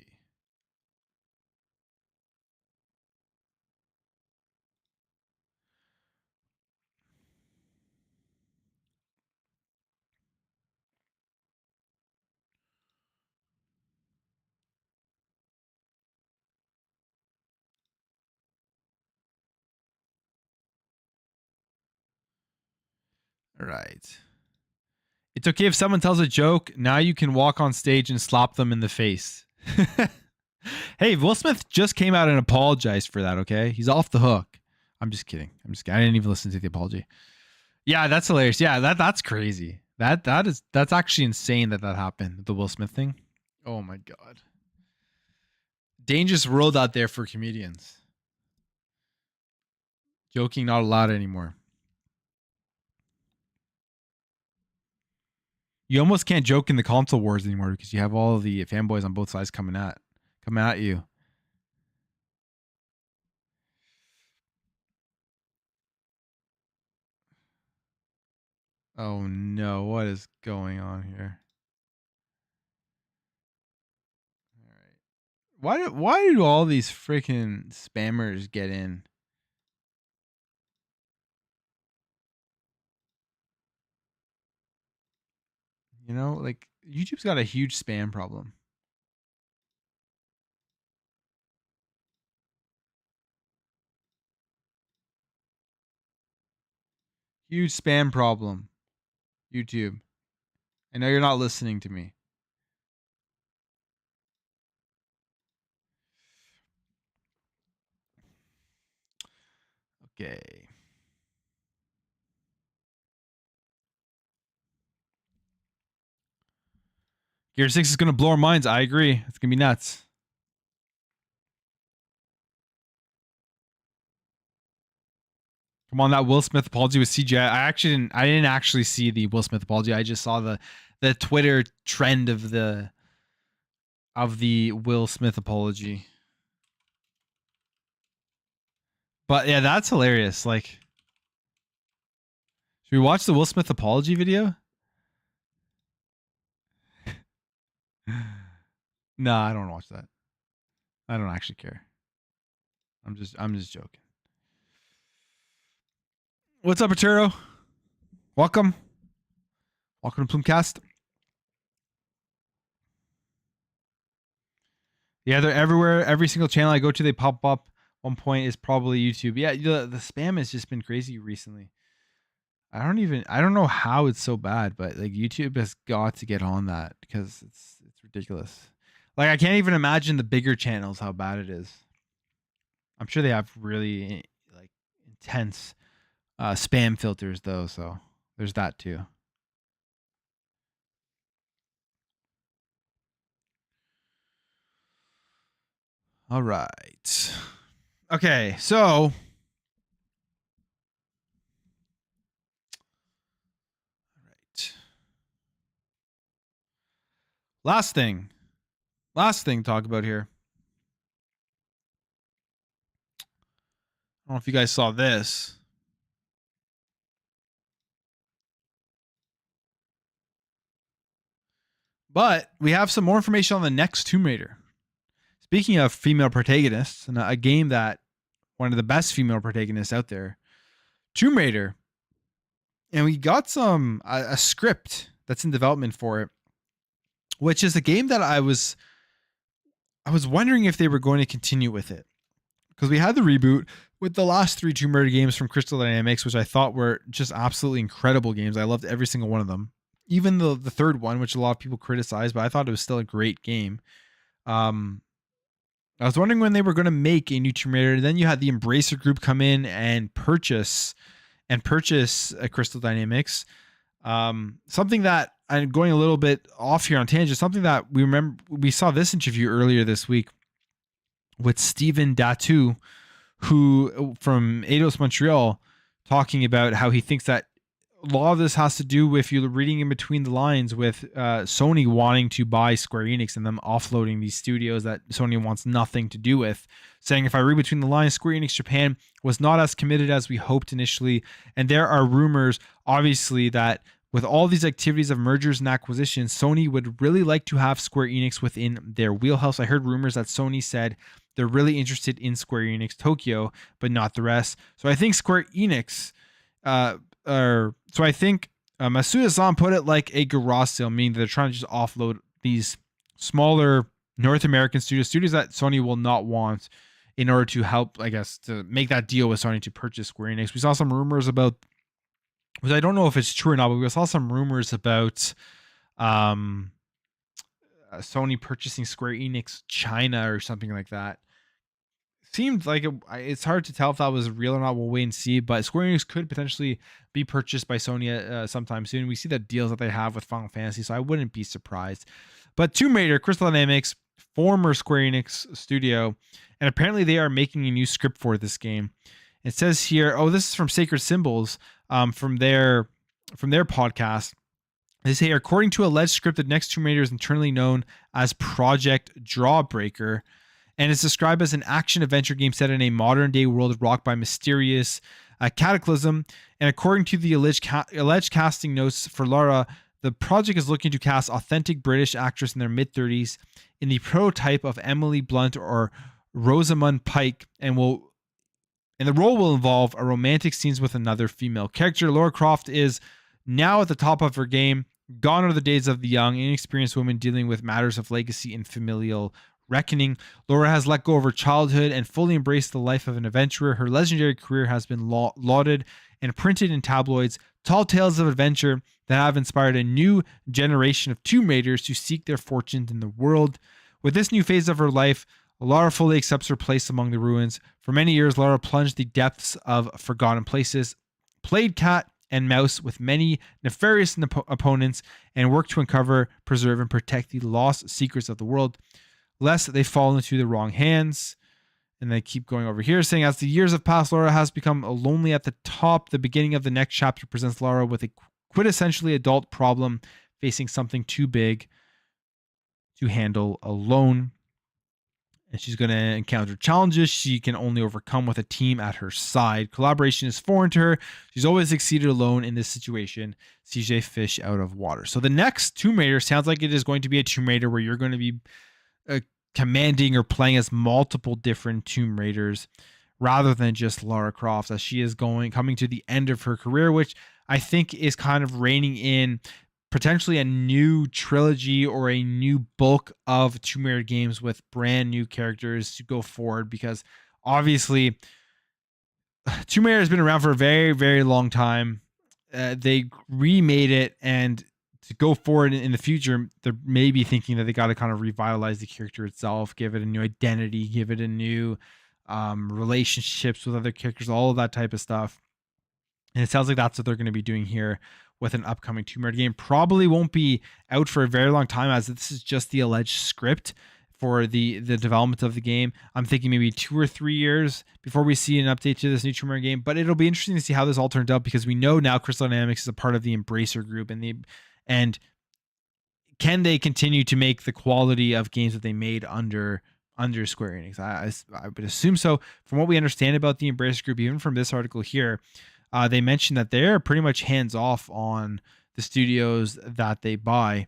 All right. It's okay if someone tells a joke. Now you can walk on stage and slap them in the face. Hey, Will Smith just came out and apologized for that, okay? He's off the hook. I'm just kidding. I didn't even listen to the apology. Yeah, that's hilarious. Yeah, that's crazy. That's actually insane that happened, the Will Smith thing. Oh my god. Dangerous world out there for comedians. Joking not allowed anymore. You almost can't joke in the console wars anymore because you have all of the fanboys on both sides coming at you. Oh no, what is going on here? All right. Why do all these freaking spammers get in? You know, like YouTube's got a huge spam problem. Huge spam problem. YouTube. I know you're not listening to me. Okay. Gear 6 is going to blow our minds. I agree. It's going to be nuts. Come on, that Will Smith apology was CGI. I didn't actually see the Will Smith apology. I just saw the Twitter trend of the Will Smith apology. But yeah, that's hilarious. Like, should we watch the Will Smith apology video? No, I don't watch that. I don't actually care. I'm just joking. What's up, Arturo? Welcome to Plumecast. Yeah, they're everywhere. Every single channel I go to, they pop up. One point is probably YouTube. Yeah, the spam has just been crazy recently. I don't know how it's so bad, but like YouTube has got to get on that because it's ridiculous. Like I can't even imagine the bigger channels how bad it is. I'm sure they have really like intense spam filters though, so there's that too. All right. Okay, so last thing to talk about here. I don't know if you guys saw this. But we have some more information on the next Tomb Raider. Speaking of female protagonists, and a game that one of the best female protagonists out there, Tomb Raider and we got a script that's in development for it, which is a game that I was wondering if they were going to continue with it, because we had the reboot with the last 3 Tomb Raider games from Crystal Dynamics, which I thought were just absolutely incredible games. I loved every single one of them, even the third one, which a lot of people criticized, but I thought it was still a great game. I was wondering when they were going to make a new Tomb Raider. Then you had the Embracer Group come in and purchase Crystal Dynamics. Something that I'm going a little bit off here on tangent. Something that we saw this interview earlier this week with Stephen Datu, who from Eidos Montreal, talking about how he thinks that a lot of this has to do with, you reading in between the lines, with Sony wanting to buy Square Enix and them offloading these studios that Sony wants nothing to do with, saying, if I read between the lines, Square Enix Japan was not as committed as we hoped initially. And there are rumors, obviously, that with all these activities of mergers and acquisitions, Sony would really like to have Square Enix within their wheelhouse. I heard rumors that Sony said they're really interested in Square Enix Tokyo, but not the rest. So I think Square Enix, Masuda-san put it like a garage sale, meaning that they're trying to just offload these smaller North American studios that Sony will not want, in order to help, I guess, to make that deal with Sony to purchase Square Enix. We saw some rumors about, which I don't know if it's true or not, but we saw some rumors about Sony purchasing Square Enix China or something like that. Seemed like it's hard to tell if that was real or not. We'll wait and see. But Square Enix could potentially be purchased by Sony sometime soon. We see the deals that they have with Final Fantasy, so I wouldn't be surprised. But Tomb Raider, Crystal Dynamics, former Square Enix studio, and apparently they are making a new script for this game. It says here, this is from Sacred Symbols, from their podcast. They say, according to alleged script, the next Tomb Raider is internally known as Project Jawbreaker, and it's described as an action-adventure game set in a modern-day world rocked by mysterious cataclysm. And according to the alleged casting notes for Lara, the project is looking to cast authentic British actress in their mid-30s in the prototype of Emily Blunt or Rosamund Pike, and the role will involve a romantic scenes with another female character. Lara Croft is now at the top of her game. Gone are the days of the young, inexperienced woman dealing with matters of legacy and familial reckoning. Lara has let go of her childhood and fully embraced the life of an adventurer. Her legendary career has been lauded and printed in tabloids, tall tales of adventure that have inspired a new generation of Tomb Raiders to seek their fortunes in the world. With this new phase of her life, Lara fully accepts her place among the ruins. For many years, Lara plunged the depths of forgotten places, played cat and mouse with many nefarious opponents, and worked to uncover, preserve, and protect the lost secrets of the world, lest they fall into the wrong hands. And they keep going over here, saying, as the years have passed, Lara has become lonely at the top. The beginning of the next chapter presents Lara with a quintessentially adult problem, facing something too big to handle alone. And she's going to encounter challenges she can only overcome with a team at her side. Collaboration is foreign to her. She's always succeeded alone in this situation. CJ Fish out of water. So the next Tomb Raider sounds like it is going to be a Tomb Raider where you're going to be commanding or playing as multiple different Tomb Raiders rather than just Lara Croft, as she is coming to the end of her career, which I think is kind of reining in potentially a new trilogy or a new bulk of Tomb Raider games with brand new characters to go forward, because obviously Tomb Raider has been around for a very, very long time. They remade it, and to go forward in the future, they're maybe thinking that they got to kind of revitalize the character itself, give it a new identity, give it a new relationships with other characters, all of that type of stuff. And it sounds like that's what they're going to be doing here with an upcoming Tomb Raider game. Probably won't be out for a very long time, as this is just the alleged script for the development of the game. I'm thinking maybe 2 or 3 years before we see an update to this new Tomb Raider game. But it'll be interesting to see how this all turns out, because we know now Crystal Dynamics is a part of the Embracer Group, and can they continue to make the quality of games that they made under Square Enix? I would assume so. From what we understand about the Embracer Group, even from this article here, they mentioned that they're pretty much hands off on the studios that they buy,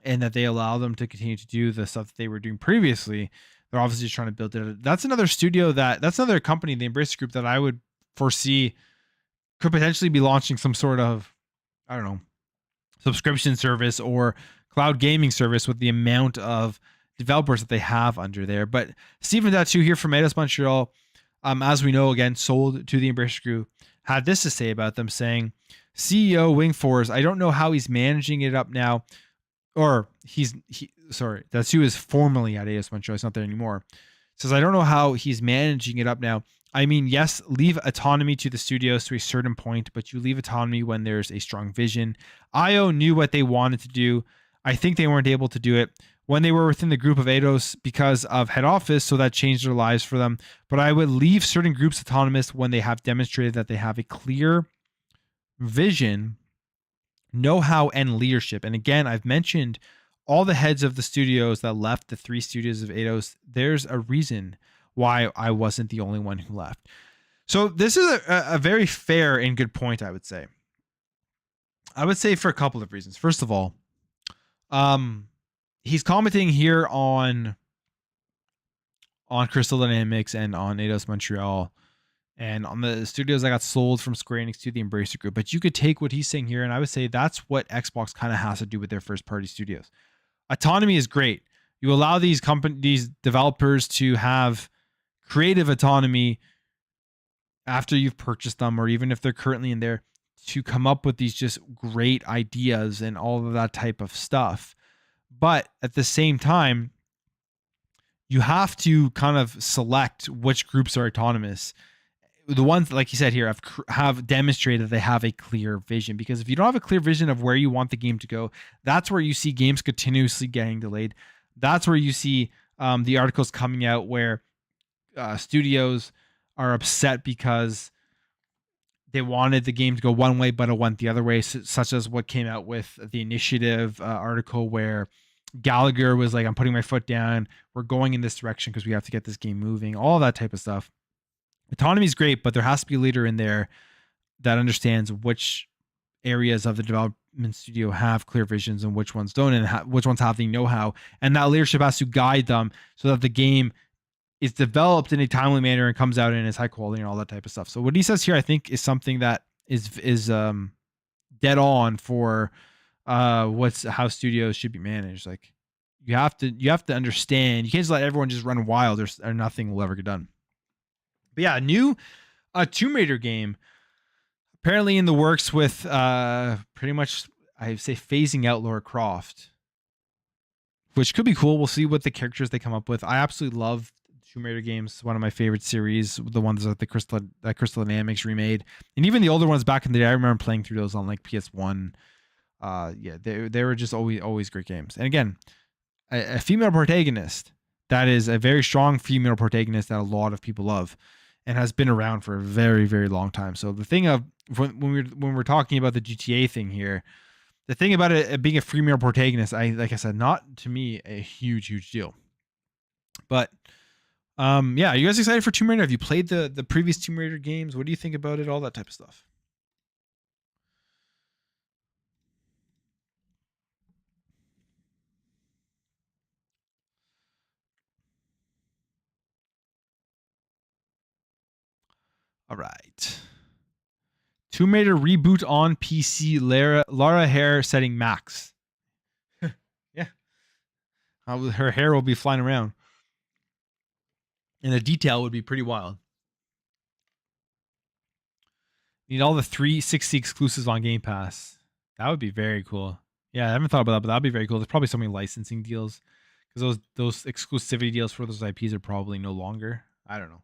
and that they allow them to continue to do the stuff that they were doing previously. They're obviously just trying to build it. That's another another company, the Embracer Group, that I would foresee could potentially be launching some sort of I don't know, subscription service or cloud gaming service with the amount of developers that they have under there. But Stephen Datu here from Eidos Montreal, as we know, again, sold to the Embracer Group, had this to say about them, saying, CEO Wing Force, I don't know how he's managing it up now. Or Datu is formerly at Eidos Montreal. He's not there anymore. Says, I don't know how he's managing it up now. I mean, yes, leave autonomy to the studios to a certain point, but you leave autonomy when there's a strong vision. IO knew what they wanted to do. I think they weren't able to do it when they were within the group of Eidos because of head office, so that changed their lives for them. But I would leave certain groups autonomous when they have demonstrated that they have a clear vision, know-how, and leadership. And again, I've mentioned all the heads of the studios that left the 3 studios of Eidos. There's a reason why I wasn't the only one who left. So this is a very fair and good point, I would say. I would say for a couple of reasons. First of all, he's commenting here on Crystal Dynamics and on Eidos Montreal and on the studios that got sold from Square Enix to the Embracer Group. But you could take what he's saying here, and I would say that's what Xbox kind of has to do with their first-party studios. Autonomy is great. You allow these developers to have creative autonomy after you've purchased them, or even if they're currently in there, to come up with these just great ideas and all of that type of stuff. But at the same time, you have to kind of select which groups are autonomous. The ones, like you said here, have demonstrated they have a clear vision. Because if you don't have a clear vision of where you want the game to go, that's where you see games continuously getting delayed. That's where you see the articles coming out where studios are upset because they wanted the game to go one way, but it went the other way, such as what came out with the Initiative article where Gallagher was like, I'm putting my foot down. We're going in this direction because we have to get this game moving. All that type of stuff. Autonomy is great, but there has to be a leader in there that understands which areas of the development studio have clear visions and which ones don't, and which ones have the know-how. And that leadership has to guide them so that the game is developed in a timely manner and comes out and is high quality and all that type of stuff. So what he says here, I think, is something that is dead on for how studios should be managed. Like you have to understand. You can't just let everyone just run wild or nothing will ever get done. But yeah, a new Tomb Raider game apparently in the works with pretty much, I say, phasing out Lara Croft, which could be cool. We'll see what the characters they come up with. I absolutely love Tomb Raider games. One of my favorite series, the ones that the Crystal Dynamics remade, and even the older ones back in the day. I remember playing through those on like PS1. They were just always great games. And again, a female protagonist that is a very strong female protagonist that a lot of people love and has been around for a very, very long time. So the thing of when we're talking about the GTA thing here, the thing about it being a female protagonist, like I said, not to me a huge deal. But yeah, are you guys excited for Tomb Raider? Have you played the previous Tomb Raider games? What do you think about it? All that type of stuff. All right. Tomb Raider reboot on PC. Lara hair setting max. Yeah. Her hair will be flying around. And the detail would be pretty wild. Need all the 360 exclusives on Game Pass. That would be very cool. Yeah, I haven't thought about that, but that'd be very cool. There's probably so many licensing deals because those exclusivity deals for those IPs are probably no longer. I don't know.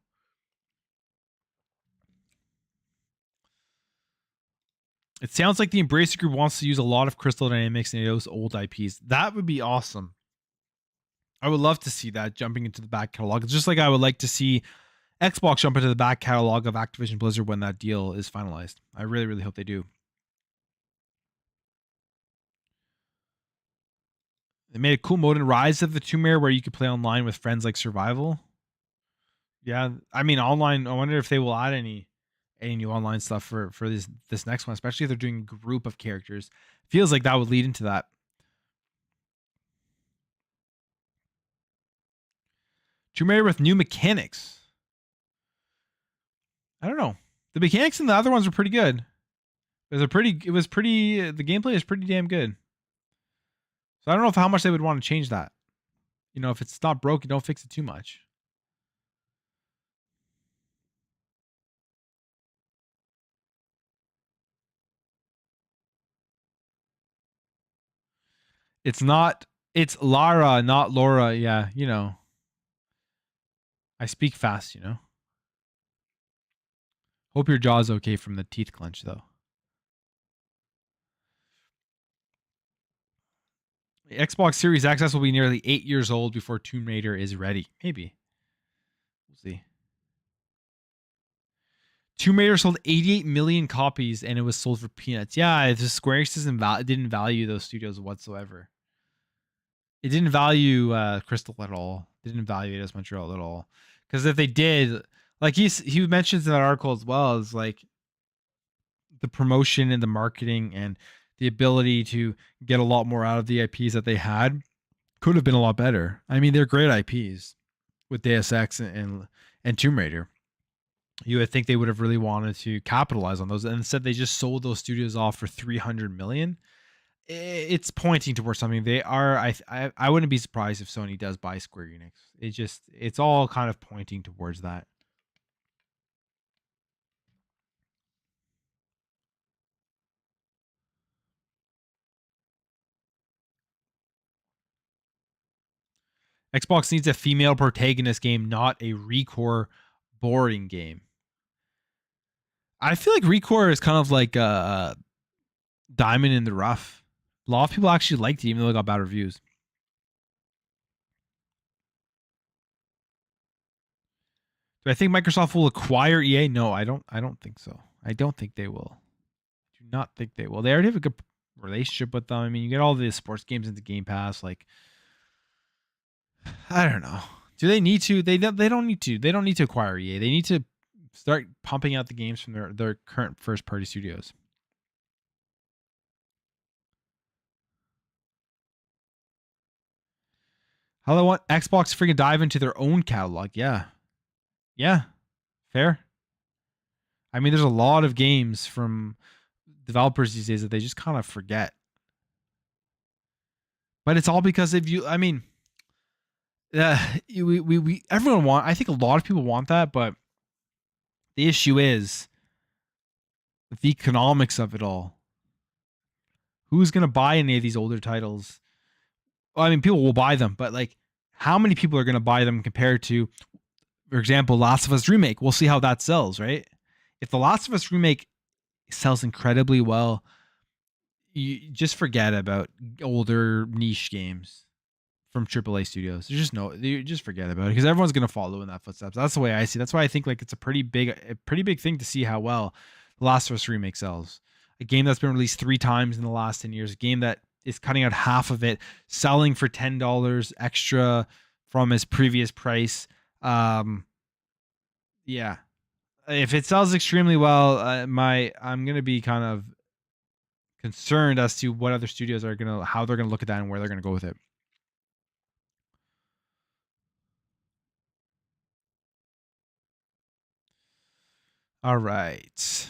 It sounds like the Embracer Group wants to use a lot of Crystal Dynamics and those old IPs. That would be awesome. I would love to see that jumping into the back catalog. It's just like I would like to see Xbox jump into the back catalog of Activision Blizzard when that deal is finalized. I really, really hope they do. They made a cool mode in Rise of the Tomb Raider where you could play online with friends like Survival. Yeah, I mean online. I wonder if they will add any new online stuff for this next one, especially if they're doing a group of characters. Feels like that would lead into that. Tomb Raider with new mechanics. I don't know. The mechanics in the other ones were pretty good. The gameplay is pretty damn good. So I don't know how much they would want to change that. If it's not broken, don't fix it too much. It's Lara, not Laura. Yeah, I speak fast, Hope your jaw's okay from the teeth clench, though. The Xbox Series X will be nearly 8 years old before Tomb Raider is ready. Maybe. We'll see. Tomb Raider sold 88 million copies and it was sold for peanuts. Yeah, the Square Enix didn't value those studios whatsoever. It didn't value Crystal at all. It didn't value it as Montreal at all. Because if they did, like he mentions in that article as well, is like the promotion and the marketing and the ability to get a lot more out of the IPs that they had could have been a lot better. I mean, they're great IPs with Deus Ex and Tomb Raider. You would think they would have really wanted to capitalize on those, and instead they just sold those studios off for 300 million. It's pointing towards something. They are. I wouldn't be surprised if Sony does buy Square Enix. It's all kind of pointing towards that. Xbox needs a female protagonist game, not a Recore boring game. I feel like Recore is kind of like a diamond in the rough. A lot of people actually liked it, even though it got bad reviews. Do I think Microsoft will acquire EA? No, I don't think so. I don't think they will. I do not think they will. They already have a good relationship with them. I mean, you get all the sports games into Game Pass. Like, I don't know. Do they need to? They don't need to. They don't need to acquire EA. They need to start pumping out the games from their current first party studios. How they want Xbox freaking dive into their own catalog? Yeah, fair. I mean, there's a lot of games from developers these days that they just kind of forget. But it's all because of you. I mean, everyone want. I think a lot of people want that, but the issue is the economics of it all. Who's gonna buy any of these older titles? Well, I mean, people will buy them, but like, how many people are gonna buy them compared to, for example, Last of Us Remake? We'll see how that sells, right? If the Last of Us Remake sells incredibly well, you just forget about older niche games from AAA studios. You just forget about it because everyone's gonna follow in that footsteps. That's the way I see it. That's why I think like it's a pretty big thing to see how well The Last of Us Remake sells. A game that's been released 3 times in the last 10 years, a game that is cutting out half of it, selling for $10 extra from its previous price. Yeah. If it sells extremely well, I'm gonna be kind of concerned as to what other studios how they're gonna look at that and where they're gonna go with it. All right.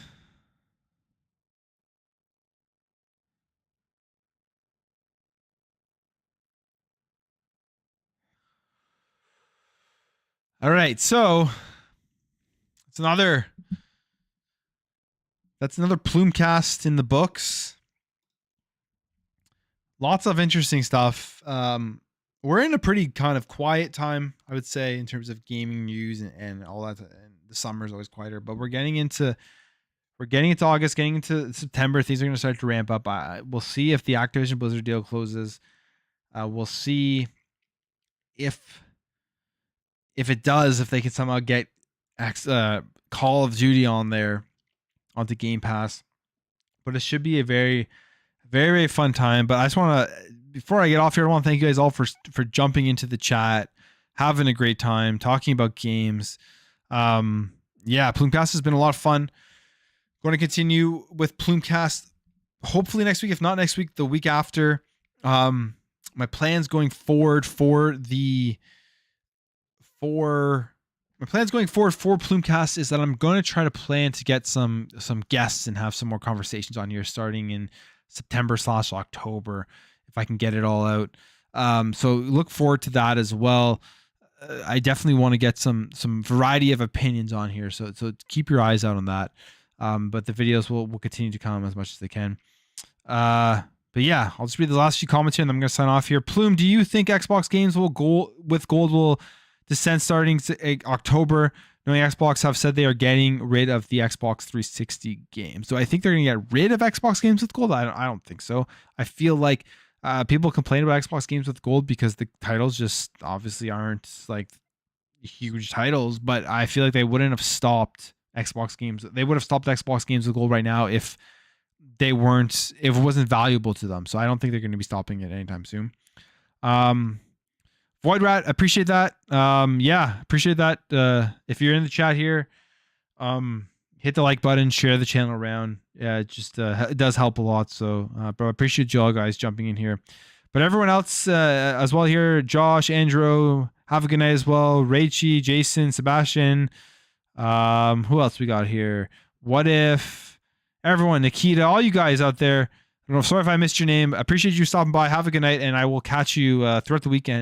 All right. So that's another Plumecast in the books. Lots of interesting stuff. We're in a pretty kind of quiet time, I would say, in terms of gaming news and all that. And the summer is always quieter, but we're getting into August, getting into September. Things are going to start to ramp up. We'll see if the Activision Blizzard deal closes. We'll see if it does, if they can somehow get Call of Duty onto Game Pass. But it should be a very, very, very fun time. But I just want to, before I get off here, I want to thank you guys all for jumping into the chat, having a great time, talking about games. Plumecast has been a lot of fun. Going to continue with Plumecast hopefully next week, if not next week, the week after. My plans going forward for my plans going forward for Plumecast is that I'm going to try to plan to get some guests and have some more conversations on here starting in September/October if I can get it all out. So look forward to that as well. I definitely want to get some variety of opinions on here, so keep your eyes out on that. But the videos will continue to come as much as they can. But yeah, I'll just read the last few comments here and I'm going to sign off here. Plume, do you think Xbox games with gold will descend starting October? Knowing Xbox have said they are getting rid of the Xbox 360 games. Do I think they're going to get rid of Xbox games with gold? I don't think so. I feel like people complain about Xbox games with gold because the titles just obviously aren't like huge titles, but I feel like they wouldn't have stopped Xbox games. They would have stopped Xbox games with gold right now if it wasn't valuable to them. So I don't think they're going to be stopping it anytime soon. Void Rat, appreciate that. Appreciate that. If you're in the chat here, hit the like button, share the channel around. Yeah, it does help a lot. So, bro, I appreciate you all guys jumping in here. But everyone else as well here, Josh, Andrew, have a good night as well. Raichi, Jason, Sebastian. Who else we got here? What if everyone, Nikita, all you guys out there. I don't know, sorry if I missed your name. I appreciate you stopping by. Have a good night, and I will catch you throughout the weekend.